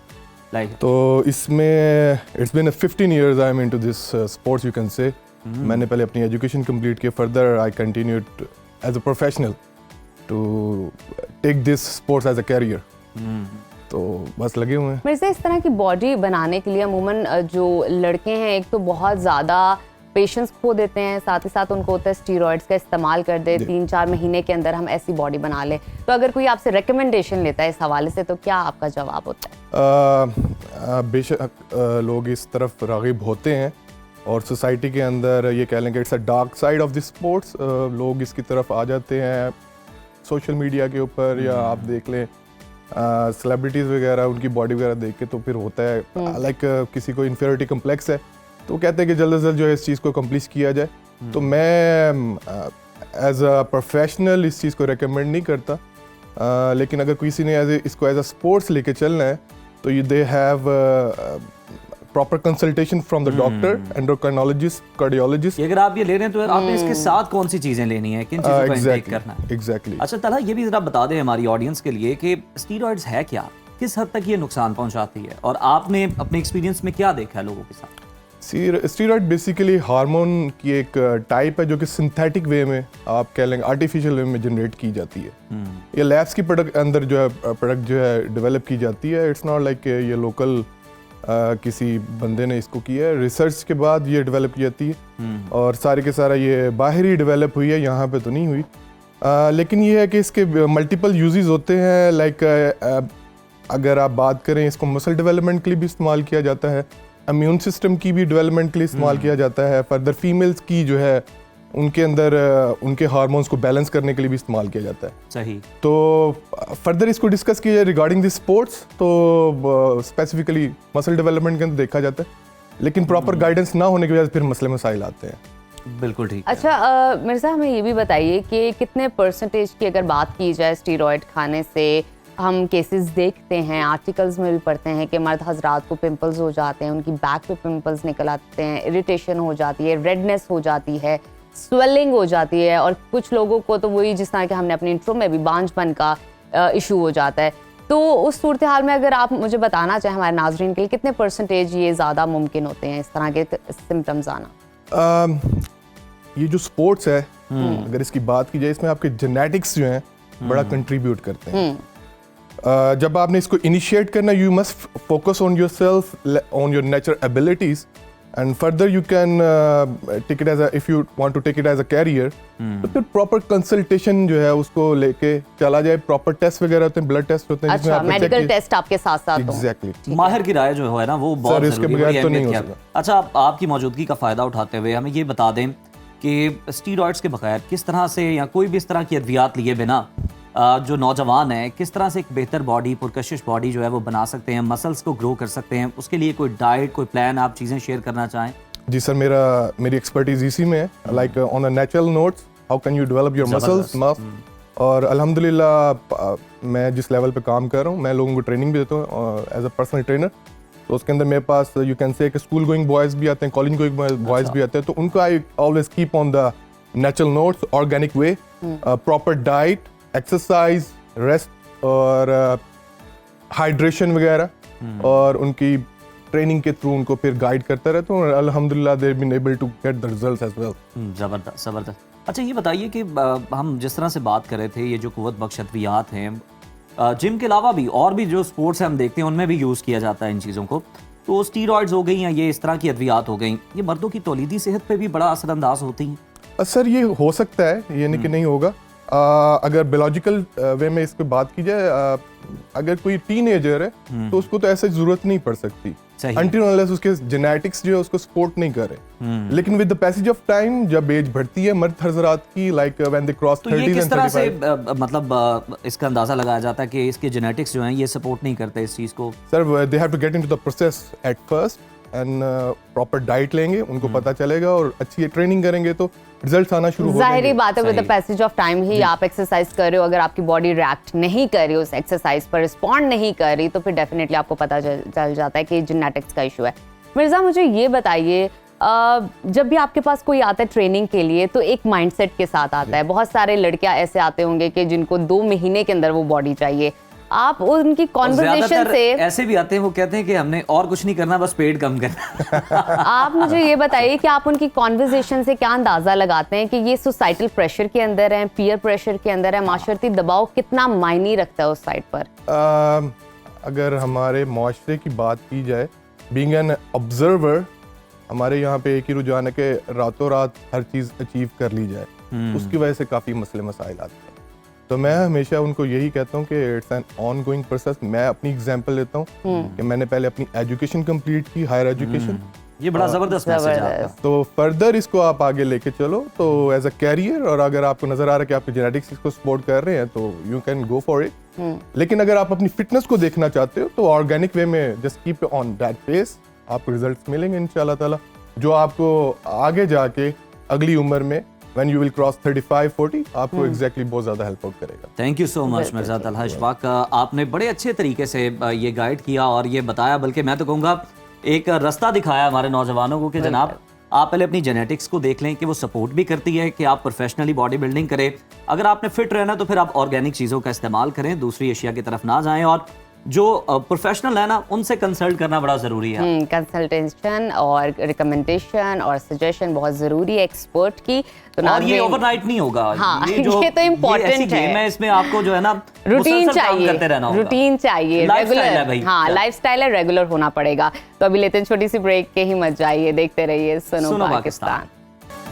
तो इसमें it's been 15 years I'm into this sports you can say. मैंने पहले अपनी एजुकेशन कंप्लीट की, further I continued as a professional to take this sports as a career. तो बस लगे हुए हैं। मिर्ज़ा, इस तरह की बॉडी बनाने के लिए अमूमन जो लड़के हैं एक तो बहुत ज़्यादा पेशेंस खो देते हैं, साथ ही साथ उनको होता है स्टीरॉयड्स का इस्तेमाल कर दे, 3-4 महीने के अंदर हम ऐसी बॉडी बना ले। तो अगर कोई आपसे रिकमेंडेशन लेता है इस हवाले से तो क्या आपका जवाब होता है? बेशक लोग इस तरफ राग़िब होते हैं और सोसाइटी के अंदर ये कह लें कि it's a dark side of the sports, लोग इसकी तरफ आ जाते हैं सोशल मीडिया के ऊपर, या आप देख लें सेलिब्रिटीज़ वगैरह उनकी बॉडी वगैरह देख के तो फिर होता है लाइक किसी को इन्फीरियरिटी कम्प्लेक्स है तो वो कहते हैं कि जल्द से जल्द जो है इस चीज़ को कंप्लीट किया जाए। तो मैं एज अ प्रोफेशनल इस चीज़ को रेकमेंड नहीं करता, लेकिन अगर किसी ने इसको एज अ स्पोर्ट्स लेके चलना है तो you they have proper consultation from the doctor, endocrinologist, cardiologist. अगर आप ये ले रहे हैं तो आपने इसके साथ कौन सी चीजें लेनी है, किन चीजों का इंटेक करना है? एग्जैक्टली। अच्छा तलहा, ये भी जरा बता दें हमारी ऑडियंस के लिए कि स्टीरॉइड्स है क्या, किस हद तक ये नुकसान पहुंचाती है, और आपने अपने एक्सपीरियंस में क्या देखा है लोगों के साथ? स्टीरॉइड बेसिकली हार्मोन की एक टाइप है जो कि सिंथेटिक वे में, आप कह लेंगे आर्टिफिशियल वे में जनरेट की जाती है। ये लैब्स की प्रोडक्ट अंदर जो है प्रोडक्ट जो है डेवलप की जाती है। इट्स नॉट लाइक ये लोकल किसी बंदे ने इसको किया है, रिसर्च के बाद ये डेवलप की जाती है और सारे के सारा ये बाहर ही डेवलप हुई है, यहाँ पे तो नहीं हुई। लेकिन ये है कि इसके मल्टीपल यूजेस होते हैं। लाइक अगर आप बात करें, इसको मसल डेवलपमेंट के लिए भी इस्तेमाल किया जाता है, इम्यून सिस्टम की भी डेवलपमेंट के लिए इस्तेमाल किया जाता है, फर्दर फीमेल्स की जो है उनके अंदर उनके हार्मोन्स को बैलेंस करने के लिए भी इस्तेमाल किया जाता है। सही। तो फर्दर इसको डिस्कस किया जाए रिगार्डिंग दिस स्पोर्ट्स तो स्पेसिफिकली मसल डेवलपमेंट के अंदर देखा जाता है, लेकिन प्रॉपर गाइडेंस ना होने की वजह से फिर मसले मसाइल आते हैं। बिल्कुल ठीक। अच्छा मिर्ज़ा, हमें ये भी बताइए कि कितने परसेंटेज की अगर बात की जाए स्टीरॉयड खाने से, हम केसेस देखते हैं, आर्टिकल्स में भी पढ़ते हैं कि मर्द हजरात को पिंपल्स हो जाते हैं, उनकी बैक पे पिंपल्स निकल आते हैं, इरिटेशन हो जाती है, रेडनेस हो जाती है, स्वेलिंग हो जाती है, और कुछ लोगों को तो वही जिस तरह के हमने अपने इंट्रो में भी बांझपन का इशू हो जाता है। तो उस सूरत हाल में अगर आप मुझे बताना चाहें हमारे नाजरीन के लिए, कितने परसेंटेज ये ज़्यादा मुमकिन होते हैं इस तरह के सिम्टम्स आना? ये जो स्पोर्ट्स है, अगर इसकी बात की जाए, इसमें आपके जेनेटिक्स जो हैं बड़ा कंट्रीब्यूट करते हैं। जब आपने इसको इनिशिएट करना, you must focus on yourself, on your natural abilities, and further you can take it as a, if you want to take it as a career, तो फिर प्रॉपर कंसल्टेशन जो है उसको लेके चला जाए। प्रॉपर टेस्ट वगैरह होते हैं, ब्लड टेस्ट होते हैं, अच्छा, मेडिकल टेस्ट आपके साथ साथ हों। एग्जैक्टली। माहिर की राय जो है ना वो बहुत सर, इसके बगैर तो नहीं हो सकता। अच्छा, आपकी मौजूदगी का फायदा उठाते हुए हमें ये बता दें कि स्टीरॉइड्स के बगैर किस तरह से, या कोई भी इस तरह की अद्वियात लिए बिना जो नौजवान है, किस तरह से एक बेहतर बॉडी, पुरकशिश बॉडी जो है वो बना सकते हैं, मसल्स को ग्रो कर सकते हैं, उसके लिए कोई डाइट, कोई प्लान, आप चीज़ें शेयर करना चाहें? जी सर, मेरी एक्सपर्टीज इसी में है। Like on a natural notes, how can you develop your muscles, और अल्हम्दुलिल्लाह मैं जिस लेवल पे काम कर रहा हूँ, मैं लोगों को ट्रेनिंग भी देता हूँ एज अ पर्सनल ट्रेनर। तो उसके अंदर मेरे पास यू कैन से कि स्कूल गोइंग बॉयज़ भी आते हैं, कॉलेज गोइंग बॉयज़ भी आते हैं, तो उनको I always keep on the natural notes, organic way, proper diet, exercise, rest और हाइड्रेशन वगैरह, और उनकी ट्रेनिंग के थ्रू उनको फिर गाइड करता रहता हूँ, और अल्हम्दुलिल्लाह they have been able to get the results as well. ज़बरदस्त, ज़बरदस्त। अच्छा, ये बताइए कि हम जिस तरह से बात कर रहे थे, ये जो कुव्वत बख्श अद्वियात हैं, जिम के अलावा भी और भी जो स्पोर्ट्स हम देखते हैं उनमें भी यूज़ किया जाता है इन चीज़ों को, तो स्टीरॉइड्स हो गई या ये इस तरह की अद्वियात हो गई, ये मर्दों की तौलीदी सेहत पे भी बड़ा असरअंदाज होती हैं? सर, ये हो सकता है, ये नहीं कि नहीं होगा। अगर बायोलॉजिकल वे में इसको बात की जाए, अगर कोई टीनेजर है तो उसको तो ऐसे जरूरत नहीं पड़ सकती, अनटिल अनलेस उसके जेनेटिक्स जो है उसको सपोर्ट नहीं करे। लेकिन with the passage of time, जब एज बढ़ती है मर्द हजरात की, like when they cross 30 and 35, किस तरह से मतलब इसका अंदाजा लगाया जाता है कि इसके जेनेटिक्स जो हैं ये सपोर्ट नहीं करते इस चीज को? Sir, they have to get into the process at first, and proper diet लेंगे, उनको पता चलेगा, और अच्छी ट्रेनिंग करेंगे तो रिजल्ट्स आना शुरू हो जाएंगे। जाहिर बात है, with the passage of time ही आप एक्सरसाइज कर रहे हो, अगर आपकी बॉडी रिएक्ट नहीं कर रही, उस एक्सरसाइज पर रिस्पॉन्ड नहीं कर रही, तो फिर डेफिनेटली आपको पता चल जाता है कि जेनेटिक्स का इशू है। मिर्ज़ा, मुझे ये बताइए, जब भी आपके पास कोई आता है ट्रेनिंग के लिए तो एक माइंडसेट के साथ आता है। बहुत सारे लड़कियां ऐसे आते होंगे कि जिनको 2 महीने के अंदर वो बॉडी चाहिए। आप उनकी कॉन्वर्सेशन से, ऐसे भी आते हैं, वो कहते हैं कि हमने और कुछ नहीं करना, बस पेट कम करना। आप मुझे ये बताइए कि आप उनकी कॉन्वर्सेशन से क्या अंदाजा लगाते हैं कि ये सोसाइटल प्रेशर के अंदर है, पीयर प्रेशर के अंदर है, माशरती दबाव कितना मायने रखता है उस साइड पर? अगर हमारे माशरे की बात की जाए, बीइंग एन ऑब्जर्वर, हमारे यहाँ पे एक ही रुझान है कि रातों रात हर चीज़ अचीव कर ली जाए, उसकी वजह से काफ़ी मसले मसाइल आते हैं। तो मैं हमेशा उनको यही कहता हूँ कि it's an on going process. मैं अपनी एग्जांपल लेता हूँ कि मैंने पहले अपनी एजुकेशन कंप्लीट की, हायर एजुकेशन, ये बड़ा जबरदस्त मैसेज है आपका। तो फर्दर इसको आप आगे लेके चलो, तो एज अ कैरियर, और अगर आपको नजर आ रहा है कि आपके जेनेटिक्स इसको सपोर्ट कर रहे हैं तो you can go for it. लेकिन अगर आप अपनी फिटनेस को देखना चाहते हो तो ऑर्गेनिक वे में just keep on that pace, आपको रिजल्ट्स मिलेंगे इंशाल्लाह ताला, जो आपको आगे जाके अगली उम्र में when you will cross 35-40 आपको एग्जैक्टली बहुत ज्यादा हेल्प आउट करेगा। Thank you so much Mirza Talha Ishfaq, आपने बड़े अच्छे तरीके से ये गाइड किया और ये बताया, बल्कि मैं तो कहूँगा एक रास्ता दिखाया हमारे नौजवानों को कि जनाब आप पहले अपनी जेनेटिक्स को देख लें कि वो सपोर्ट भी करती है कि आप प्रोफेशनली बॉडी बिल्डिंग करें। अगर आपने फिट रहना तो फिर आप ऑर्गेनिक चीज़ों का इस्तेमाल करें, दूसरी एशिया की तरफ ना जाएं, और जो प्रोफेशनल है ना उनसे कंसल्ट करना बड़ा ज़रूरी है। कंसल्टेशन और रिकमेंडेशन और सजेशन बहुत ज़रूरी है एक्सपर्ट की। तो और ये ओवरनाइट नहीं होगा। हाँ, ये तो इम्पोर्टेंट है। इसमें आपको जो है ना रूटीन चाहिए, करते रहना होगा। रूटीन चाहिए, रेगुलर, हाँ लाइफस्टाइल है, रेगुलर होना पड़ेगा। तो अभी लेते हैं छोटी सी ब्रेक के ही मत जाइए, देखते रहिए सुनो पाकिस्तान।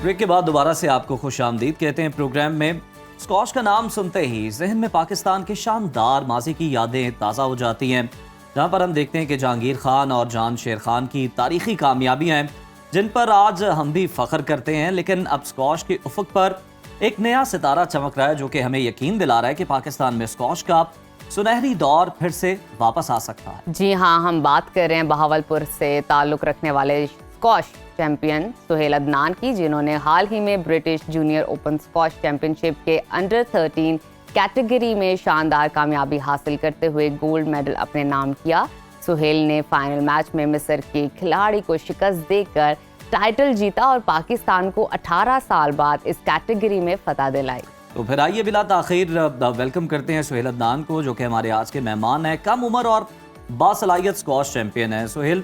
ब्रेक के बाद दोबारा से आपको खुश आमदीद कहते हैं प्रोग्राम में। स्कॉश का नाम सुनते ही जहन में पाकिस्तान के शानदार माजी की यादें ताज़ा हो जाती हैं, जहां पर हम देखते हैं कि जहांगीर खान और जान शेर खान की तारीखी कामयाबियां हैं जिन पर आज हम भी फख्र करते हैं। लेकिन अब स्कॉश के उफक पर एक नया सितारा चमक रहा है जो कि हमें यकीन दिला रहा है कि पाकिस्तान में स्कॉश का सुनहरी दौर फिर से वापस आ सकता है। जी हाँ, हम बात कर रहे हैं बहावलपुर से ताल्लुक़ रखने वाले स्कॉश चैंपियन सुहेल अदनान की, जिन्होंने हाल ही में British junior open squash championship के अंडर 13 कैटेगरी में शानदार कामयाबी हासिल करते हुए गोल्ड मेडल अपने नाम किया। सुहेल ने फाइनल मैच में मिस्र के खिलाड़ी को शिकस्त देकर टाइटल जीता और पाकिस्तान को 18 साल बाद इस कैटेगरी में फतह दिलाई। तो फिर आइए बिला ताखीर वेलकम करते हैं सुहेल अदनान को, जो कि हमारे आज के मेहमान हैं। कम उम्र और बासलाहियत स्कॉश चैंपियन है सुहेल।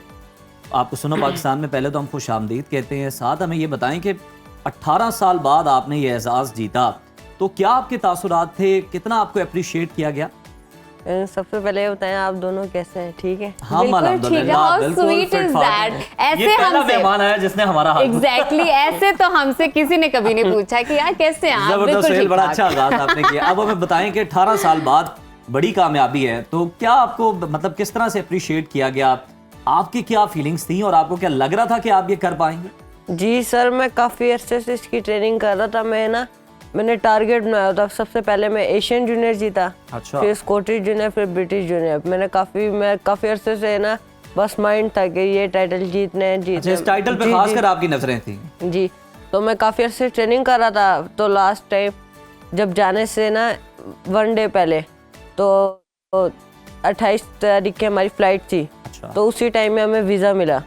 आपको सुनो पाकिस्तान में पहले तो हम खुश आमदीद कहते हैं, साथ हमें ये बताएं कि 18 साल बाद आपने ये एजाज़ जीता, तो क्या आपके तासुरात थे, कितना आपको अप्रिशिएट किया गया? सबसे पहले बताएं आप दोनों कैसे हैं? ठीक है, हम अल्हम्दुलिल्लाह बिल्कुल फिट फाट हैं। ऐसे ये पहला हमसे मेहमान है जिसने हमारा हाथ एग्जैक्टली ऐसे तो हमसे किसी ने कभी नहीं पूछा कि यार कैसे हैं आप। जबरदस्त सुहेल, बड़ा अच्छा आगाज आपने किया। अब हमें बताएं कि 18 साल बाद बड़ी कामयाबी है, तो क्या आपको मतलब किस तरह से अप्रिशिएट किया गया, आपकी क्या फीलिंग्स थी और आपको क्या लग रहा था कि आप ये कर पाएंगे? जी सर, मैं काफ़ी अरसे से इसकी ट्रेनिंग कर रहा था। मैंने टारगेट बनाया था। सबसे पहले मैं एशियन जूनियर जीता, अच्छा। फिर स्कॉटिश जूनियर, फिर ब्रिटिश जूनियर। मैं काफ़ी अरसे से ना बस माइंड था कि ये टाइटल जीतने। अच्छा, इस टाइटल पे खासकर आपकी नजरें थी? जी, तो मैं काफ़ी अरसे ट्रेनिंग कर रहा था। तो लास्ट टाइम जब जाने से ना 1 डे पहले, तो 28 तारीख की हमारी फ्लाइट थी। तो उसी टाइम में हमें वीज़ा मिला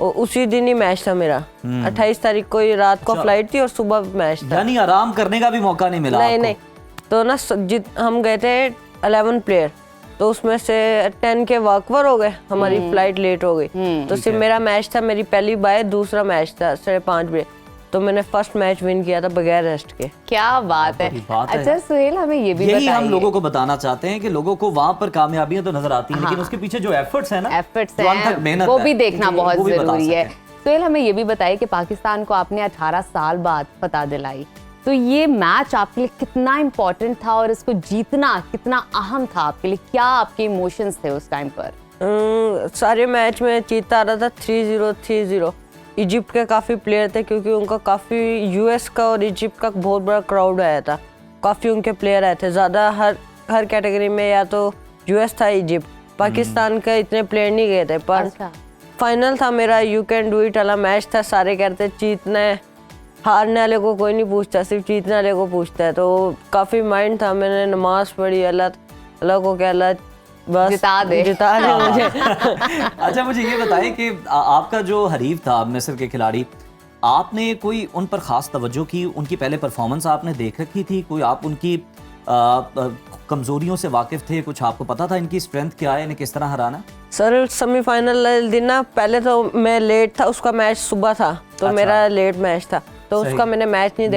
और उसी दिन ही मैच था मेरा। 28 तारीख को ही रात को फ्लाइट थी और सुबह मैच था। यानी आराम करने का भी मौका नहीं मिला? नहीं, तो ना हम गए थे 11 प्लेयर, तो उसमें से 10 के वॉकओवर हो गए, हमारी फ्लाइट लेट हो गई। तो सिर्फ मेरा मैच था, मेरी पहली बाय, दूसरा मैच था 5:30 बजे, तो मैंने फर्स्ट मैच विन किया था बगैर रेस्ट के। क्या बात है। अच्छा सुहेल, हमें ये भी यही हम लोगों को बताना चाहते हैं कि लोगों को वहां पर कामयाबियां तो नजर आती हैं, लेकिन उसके पीछे जो एफर्ट्स हैं ना, जो अनथक मेहनत वो है, भी देखना बहुत वो भी बता जरूरी है। सकें। सुहेल, हमें ये भी बताइए कि पाकिस्तान को आपने 18 साल बाद फतह दिलाई, तो ये मैच आपके लिए कितना इम्पोर्टेंट था और इसको जीतना कितना अहम था आपके लिए? क्या आपके इमोशंस थे उस टाइम पर? सारे मैच में जीता रहा था 3-0 3-0। इजिप्ट के काफ़ी प्लेयर थे, क्योंकि उनका काफ़ी यूएस का और इजिप्ट का बहुत बड़ा क्राउड आया था। काफ़ी उनके प्लेयर आए थे ज़्यादा, हर कैटेगरी में या तो यूएस था, इजिप्ट। पाकिस्तान के इतने प्लेयर नहीं गए थे। पर फाइनल था मेरा, यू कैन डू इट वाला मैच था। सारे कहते जीतने, हारने वाले को कोई नहीं पूछता, सिर्फ जीतने वाले को पूछता है। तो काफ़ी माइंड था, मैंने नमाज पढ़ी, अल्लाह को क्या अल्लाह बस जिता दे मुझे। अच्छा, मुझे ये बताएं कि आपका जो हरीफ था मिस्र के खिलाड़ी, आपने कोई उन पर खास तवज्जो की, उनकी पहले परफॉर्मेंस आपने देख रखी थी, कोई आप उनकी कमजोरियों से वाकिफ थे, कुछ आपको पता था इनकी स्ट्रेंथ क्या है, इन्हें किस तरह हराना? सर, सेमीफाइनल दिन ना पहले तो मैं लेट था, उसका मैच सुबह था, तो मेरा लेट मैच था, तो उसका मैंने मैच नहीं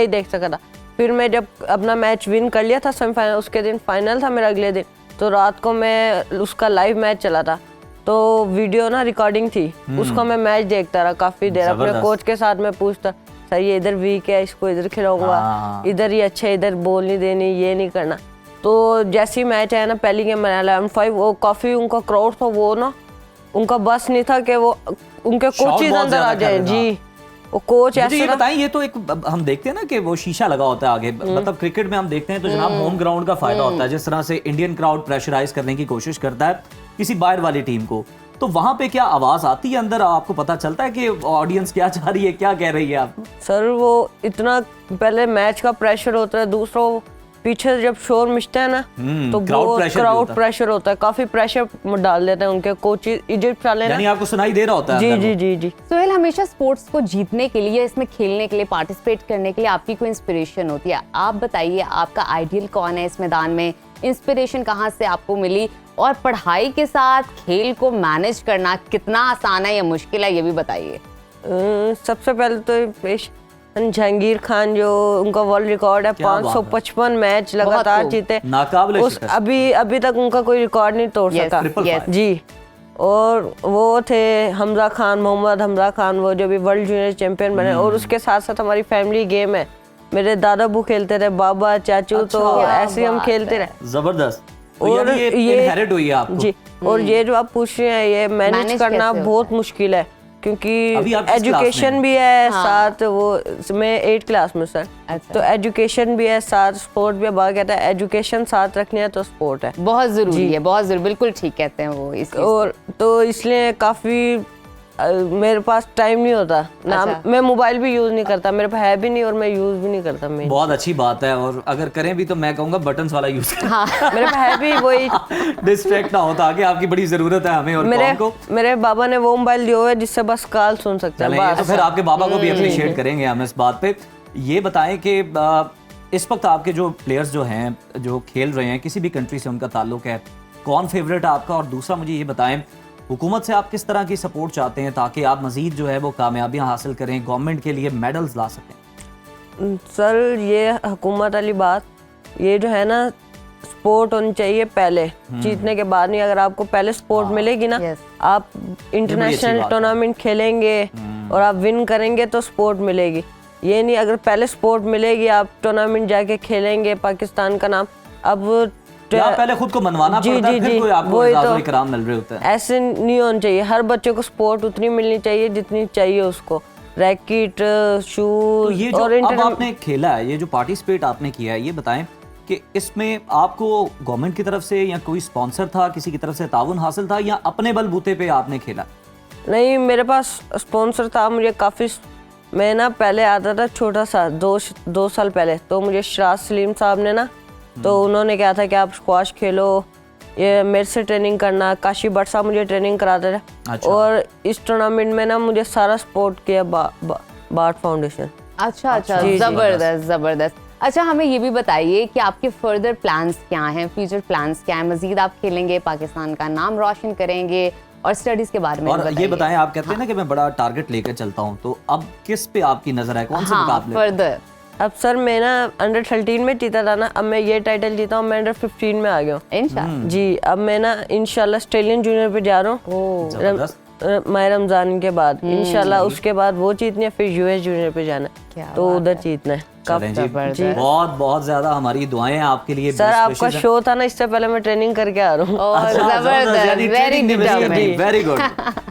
देख सका था। फिर मैं जब अपना मैच विन कर लिया था सेमीफाइनल, उसके दिन फाइनल था मेरा अगले दिन, तो रात को मैं उसका लाइव मैच चला था, तो वीडियो ना रिकॉर्डिंग थी, उसका मैं मैच देखता रहा काफ़ी देर। अपने कोच के साथ मैं पूछता, सर ये इधर वीक है, इसको इधर खिलाऊंगा, इधर ही अच्छा, इधर बॉल नहीं देनी, ये नहीं करना। तो जैसे ही मैच आया ना, पहली गेम 11-5, वो काफ़ी उनका क्राउड था, वो ना उनका बस नहीं था कि वो उनके कोचेज बहुत अंदर आ ज्यादा कर जाए। रहे थे, जी वो कोच मुझे ऐसे ये ना- बताएं, ये तो एक हम देखते हैं ना कि वो शीशा लगा होता है आगे, मतलब क्रिकेट में हम देखते हैं तो जनाब होम ग्राउंड का फायदा होता है। जिस तरह से इंडियन क्राउड प्रेशराइज करने की कोशिश करता है किसी बाहर वाली टीम को, तो वहां पे क्या आवाज आती है अंदर, आपको पता चलता है कि ऑडियंस क्या चाह रही है, क्या कह रही है आप? सर वो इतना पहले मैच का प्रेशर होता है, दूसरा वो पीछे से जब शोर मिचता है ना तो crowd वो pressure भी क्राउड होता है। प्रेशर होता है, काफी प्रेशर डाल देते हैं उनके कोचेज इजिप्ट वाले यानी ना। आपको सुनाई दे रहा होता है जी अंदर जी वो? जी जी सोहेल, हमेशा स्पोर्ट्स को जीतने के लिए, इसमें खेलने के लिए, पार्टिसिपेट करने के लिए आपकी कोई इंस्पिरेशन होती है? आप बताइए, आपका आइडियल कौन है इस मैदान में? इंस्पिरेशन कहाँ से आपको मिली? और पढ़ाई के साथ खेल को मैनेज करना कितना आसान है या मुश्किल है, ये भी बताइए। सबसे पहले तो पेश जहांगीर खान, जो उनका वर्ल्ड रिकॉर्ड है, क्या बात है। 555 मैच लगातार खूब। जीते। नाकाबिले उस शिकस्त। अभी तक उनका कोई रिकॉर्ड नहीं तोड़ Yes, सका। Triple yes. फाइव। जी, और वो थे हमजा खान, मोहम्मद हमजा खान, वो जो भी वर्ल्ड जूनियर चैंपियन बने। और उसके साथ साथ हमारी फैमिली गेम है, मेरे दादा बू खेलते थे, बाबा चाचू, तो क्या ऐसे हम बात खेलते है। रहे। जबरदस्त। तो और यानी ये ये- इनहेरिट हुई है आपको? जी, और ये जो आप पूछ रहे हैं, ये Manage मैनेज करना कैसे होता बहुत है? मुश्किल है, क्योंकि अभी आप किस क्लास में एजुकेशन हैं? भी है हाँ। साथ, वो मैं 8th क्लास में सर। अच्छा। तो एजुकेशन भी है साथ, स्पोर्ट भी है। बाबा कहता है एजुकेशन साथ रखनी है तो स्पोर्ट है। बहुत जरूरी जी। है, बहुत जरूरी, बिल्कुल ठीक कहते हैं वो इस चीज़ को। और तो इसलिए काफ़ी मेरे पास टाइम नहीं होता ना। अच्छा। मैं मोबाइल भी यूज़ नहीं करता, मेरे पास है भी नहीं और मैं यूज़ भी नहीं करता। मैं बहुत अच्छी बात है, और अगर करें भी तो मैं कहूंगा बटन्स वाला यूज करें। मेरे पास है भी वही। डिस्ट्रैक्ट ना हो, ताकि आपकी बड़ी जरूरत है हमें और मेरे कौम को। मेरे बाबा ने वो मोबाइल दिया हुआ है जिससे बस कॉल सुन सकते हैं चलें, ये तो बस। फिर आपके बाबा को भी अप्रिशिएट करेंगे हम इस बात पे। ये बताएं कि इस वक्त आपके जो प्लेयर्स जो हैं, जो खेल रहे हैं, किसी भी कंट्री से उनका ताल्लुक है, कौन फेवरेट है आपका? और दूसरा मुझे ये बताएं, हुकूमत से आप किस तरह की सपोर्ट चाहते हैं ताकि आप मजीद जो है वो कामयाबियां हासिल करें, गवर्नमेंट के लिए मेडल्स ला सकें? सर ये हुकूमत वाली बात, ये जो है ना, स्पोर्ट होनी चाहिए पहले, जीतने के बाद नहीं। अगर आपको पहले स्पोर्ट मिलेगी ना, Yes. आप अच्छी इंटरनेशनल बात है। टूर्नामेंट खेलेंगे और आप विन करेंगे तो स्पोर्ट मिलेगी। ये नहीं अगर पहले स्पोर्ट मिलेगी, आप टूर्नामेंट जाके खेलेंगे, पाकिस्तान का नाम अब या पहले खुद को मनवाना जी, पड़ता है, जी, फिर जी, कोई आपको वही इज़ाज़त तो। और इकराम मिल रहे होते हैं। ऐसे नहीं होना चाहिए। हर बच्चे को स्पोर्ट उतनी मिलनी चाहिए जितनी चाहिए उसको, रैकेट, तो शूज ये जो और अब आपने खेला है, ये जो पार्टिसिपेट आपने किया है, ये बताएं कि इसमें आपको गवर्नमेंट की तरफ से या कोई स्पॉन्सर था, किसी की तरफ से ताउन हासिल था, या अपने बलबूते पे आपने खेला? नहीं, मेरे पास स्पॉन्सर था। मुझे काफ़ी, मैं ना पहले आता था छोटा सा, दो साल पहले, तो मुझे शराज सलीम साहब ने ना, तो उन्होंने कहा था कि आप स्क्वाश खेलो, ये मेरे से ट्रेनिंग करना। काशी भट्ट साहब मुझे ट्रेनिंग कराते थे। अच्छा। और इस टूर्नामेंट में ना मुझे सारा सपोर्ट किया बार्ट फाउंडेशन। अच्छा अच्छा, जी, जी। जबरदस्त जबरदस्त। अच्छा, हमें ये भी बताइए कि आपके फर्दर प्लान्स क्या हैं, फ्यूचर प्लान्स क्या हैं? मजीद आप खेलेंगे, पाकिस्तान का नाम रोशन करेंगे, और स्टडीज के बारे में और भी ये बताएं, आप कहते हैं ना कि मैं बड़ा टारगेट लेकर चलता हूँ, तो अब किस पे आपकी नजर है, कौन से हाँ, मुकाबले? फर्दर अब सर मैं ना अंडर 13 में जीता था ना, अब मैं ये टाइटल जीता हूँ, मैं अंडर 15 में आ गया हूँ। इंशाल्लाह। जी, अब मैं ना इंशाल्लाह ऑस्ट्रेलियन जूनियर पे जा रहा हूँ जबरदस्त। माह रमजान के बाद इंशाल्लाह। उसके बाद वो जीतनी है, फिर यूएस जूनियर पे जाना क्या है, तो बात उधर है। जीतना है। चलें जी, जबरदस्त। बहुत बहुत ज्यादा हमारी दुआएं हैं आपके लिए। सर आपका शो था ना, इससे पहले मैं ट्रेनिंग करके आ रहा हूँ। और जबरदस्त, वेरी डिटरमाइंड। Very good.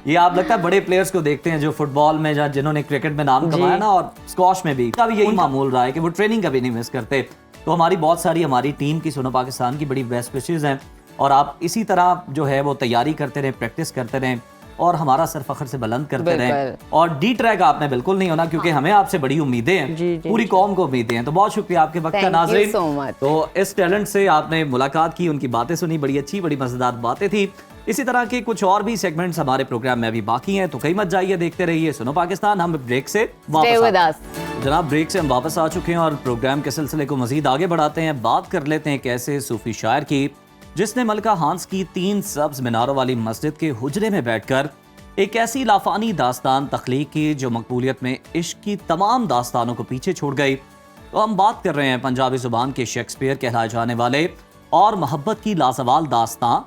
ये आप लगता है बड़े प्लेयर्स को देखते हैं जो फुटबॉल में, या जिन्होंने क्रिकेट में नाम कमाया ना, और स्क्वॉश में भी, का भी यही मामूल रहा है कि वो ट्रेनिंग कभी नहीं मिस करते। तो हमारी बहुत सारी, हमारी टीम की, सुनो पाकिस्तान की बड़ी बेस्ट विशेज हैं, और आप इसी तरह जो है वो तैयारी करते रहें, प्रैक्टिस करते रहें, और हमारा सर फखर से बुलंद करते रहें। और डी ट्रैक आपने बिल्कुल नहीं होना, क्योंकि हमें आपसे बड़ी उम्मीदें हैं, जी, जी, पूरी कौम को उम्मीदें हैं। तो बहुत शुक्रिया आपके वक्त का, Thank you नाज़रीन। so much. तो इस टैलेंट से आपने मुलाकात की, उनकी बातें सुनी, बड़ी अच्छी, बड़ी मजेदार बातें थी। इसी तरह के कुछ और भी सेगमेंट्स हमारे प्रोग्राम में अभी बाकी हैं, तो कहीं मत जाइए, देखते रहिए सुनो पाकिस्तान। हम ब्रेक से Stay with वापस us. जनाब, ब्रेक से हम वापस आ चुके हैं और प्रोग्राम के सिलसिले को मजीद आगे बढ़ाते हैं। बात कर लेते हैं एक ऐसे सूफी शायर की जिसने मलका हांस की 3 सब्ज मीनारों वाली मस्जिद के हुजरे में बैठकर एक ऐसी लाफानी दास्तान तख्लीक की जो मकबूलियत में इश्क की तमाम दास्तानों को पीछे छोड़ गई। तो हम बात कर रहे हैं पंजाबी जुबान के शेक्सपियर कहलाए जाने वाले और मोहब्बत की लाजवाल दास्तां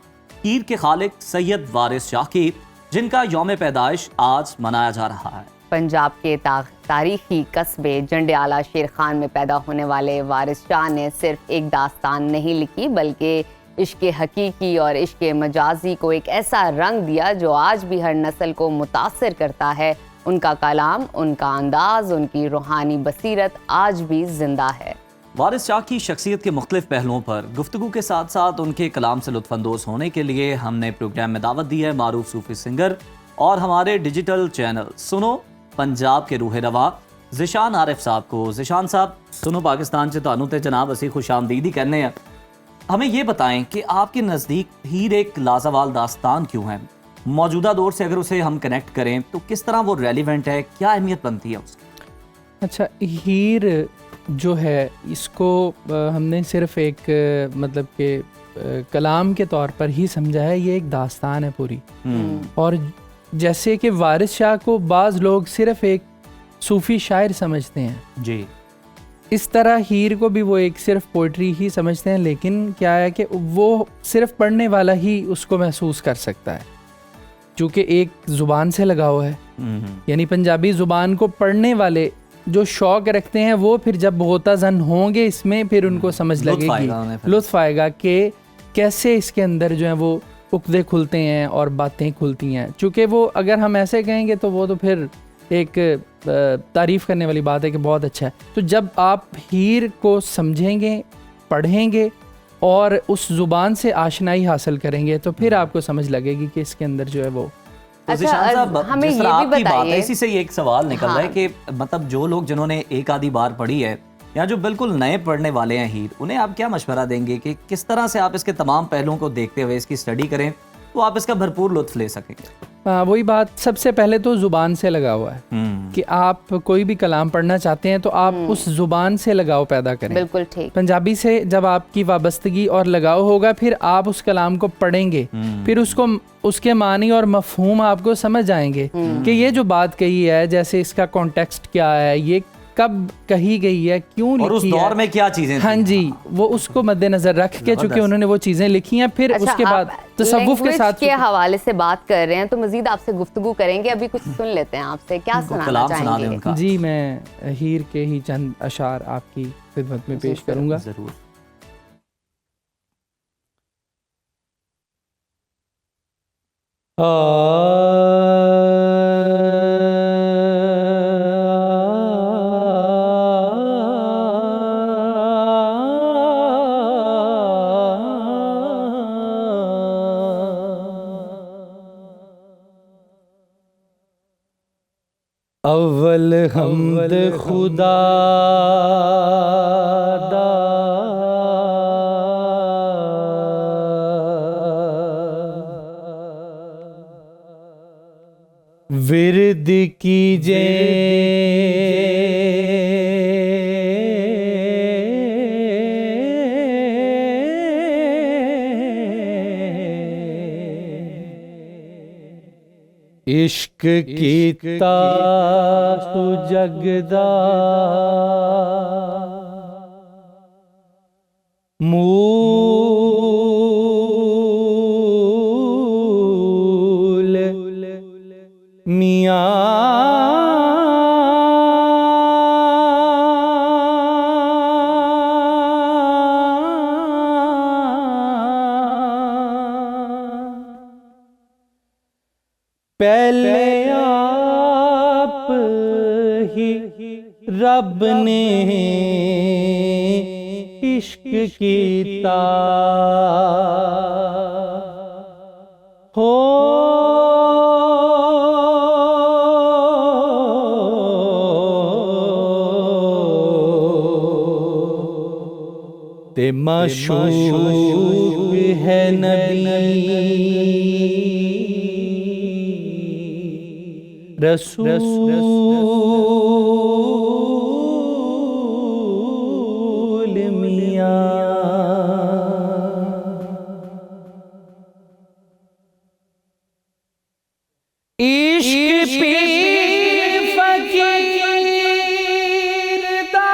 हीर के खालिक सैयद वारिस शाह की, जिनका यौम पैदाइश आज मनाया जा रहा है। पंजाब के तारीखी कस्बे जंडियाला शेर खान में पैदा होने वाले वारिस शाह ने सिर्फ एक दास्तान नहीं लिखी, बल्कि इश्क हकीकी और इश्क मजाजी को एक ऐसा रंग दिया जो आज भी हर नस्ल को मुतासिर करता है। उनका कलाम, उनका अंदाज, उनकी रूहानी बसीरत आज भी जिंदा है। वारिस शाह की शख्सियत के मुख्तलिफ पहलुओं पर गुफ्तगू के साथ साथ उनके कलाम से लुत्फानंदोज़ होने के लिए हमने प्रोग्राम में दावत दी है मारूफ सूफी सिंगर और हमारे डिजिटल चैनल सुनो पंजाब के रूह रवा ज़िशान आरिफ साहब को। ज़िशान साहब, सुनो पाकिस्तान से तानू ते जनाब असी खुशामदीद ही कहने हैं। हमें ये बताएं कि आपके नज़दीक हीर एक लाजवाल दास्तान क्यों है? मौजूदा दौर से अगर उसे हम कनेक्ट करें तो किस तरह वो रेलिवेंट है, क्या अहमियत बनती है उसकी? अच्छा, हीर जो है इसको हमने सिर्फ एक मतलब के कलाम के तौर पर ही समझा है। ये एक दास्तान है पूरी। और जैसे कि वारिस शाह को बाज़ लोग सिर्फ एक सूफ़ी शायर समझते हैं जी, इस तरह हीर को भी वो एक सिर्फ पोइट्री ही समझते हैं। लेकिन क्या है कि वो सिर्फ पढ़ने वाला ही उसको महसूस कर सकता है, चूँकि एक ज़ुबान से लगा हुआ है। यानी पंजाबी ज़ुबान को पढ़ने वाले जो शौक़ रखते हैं वो फिर जब होता जन होंगे इसमें, फिर उनको समझ लगेगी, लुत्फ़ आएगा कि कैसे इसके अंदर जो है वो उक़दे खुलते हैं और बातें खुलती हैं। चूँकि वो अगर हम ऐसे कहेंगे तो वो तो फिर एक तारीफ़ करने वाली बात है कि बहुत अच्छा है। तो जब आप हीर को समझेंगे, पढ़ेंगे और उस ज़ुबान से आशनाई हासिल करेंगे तो फिर आपको समझ लगेगी कि इसके अंदर जो है वो। तो ज़िशान साहब, हमें जिस ये तरह भी आपकी बात है बताइए। इसी से ये एक सवाल निकल रहा है हाँ। कि मतलब जो लोग जिन्होंने एक आधी बार पढ़ी है या जो बिल्कुल नए पढ़ने वाले हैं हीर, उन्हें आप क्या मशवरा देंगे कि किस तरह से आप इसके तमाम पहलुओं को देखते हुए इसकी स्टडी करें तो आप इसका भरपूर लुत्फ ले सकेंगे? वही बात, सबसे पहले तो ज़ुबान से लगाव हुआ है कि आप कोई भी कलाम पढ़ना चाहते हैं तो आप उस ज़ुबान से लगाव पैदा करें। बिल्कुल ठीक। पंजाबी से जब आपकी वाबस्तगी और लगाव होगा फिर आप उस कलाम को पढ़ेंगे, फिर उसको उसके मानी और मफहूम आपको समझ आएंगे कि ये जो बात कही है, जैसे इसका कॉन्टेक्स्ट क्या है, ये कब कही गई है, क्यों लिखी है, और उस दौर में क्या चीजें हाँ थी। जी, वो उसको मद्देनजर रख के चूंकि उन्होंने वो चीज़ें लिखी हैं, फिर अच्छा, उसके बाद तसव्वुफ के साथ के हवाले से बात कर रहे हैं तो मजीद आपसे गुफ्तगू करेंगे। अभी कुछ सुन लेते हैं आपसे, क्या सुनाना कलाम सुना दें चाहेंगे? उनका। जी, मैं हीर के ही चंद अशार आपकी खिदमत में पेश करूंगा। जरूर। अव्वल हमद खुदा दा विरद कीजे इश्क कीता सुजगदा मूल मियाँ पहले आप ही रब ने इश्क कीता हो ते माशूक है नबी रसूल मियाँ। इश्क पीर फकीर दा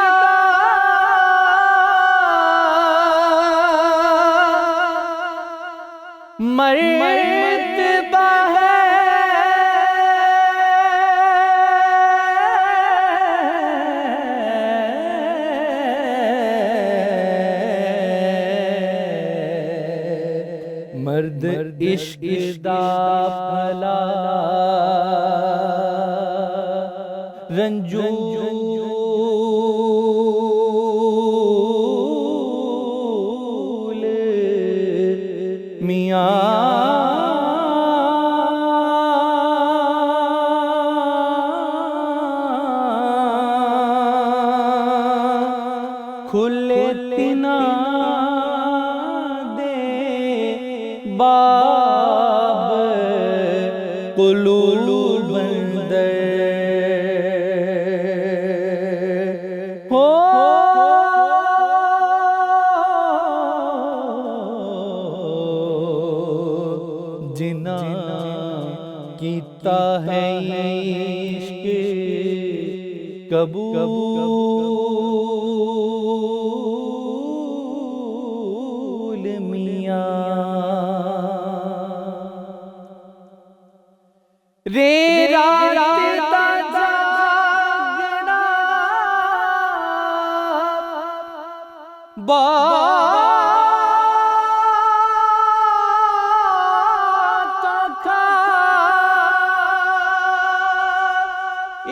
मर्तबा है मर्द इश्क दा भला रंजूल मियां खुले तिना दे बाब कुलूल बंदर हो जिना कीता है इश्क कबूल मियां रे रात दा जागना बात खा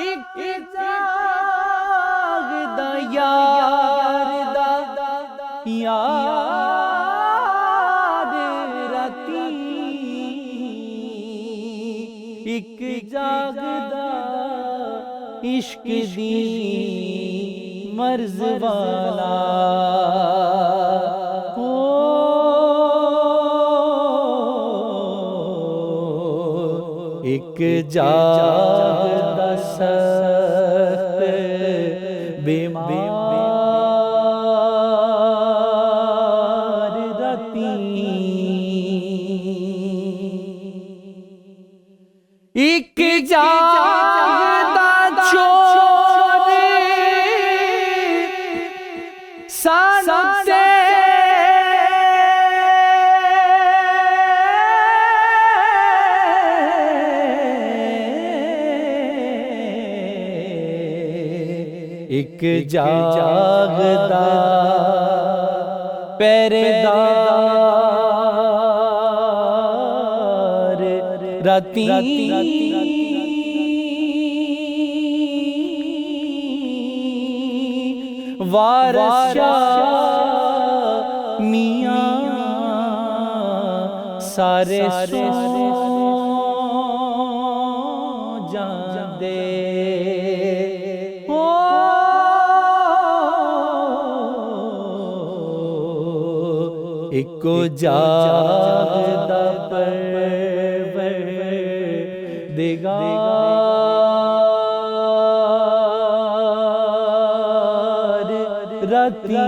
एक जागदा यार दा यार राती एक जागदा इश्क दी मर्ज वाला हो एक जागदा सख्त बीमार राती एक जागदा चोर सानते एक जागदा पहरेदार राती वारसा मियां सारे सो जांदे हो इको जागदा परवरदिगार राती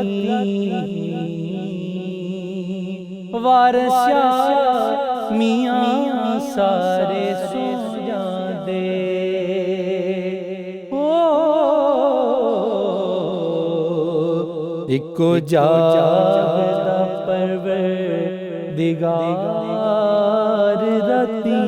वारसा मियां सारे सो जांदे हो इको जागदा परवरदिगार राती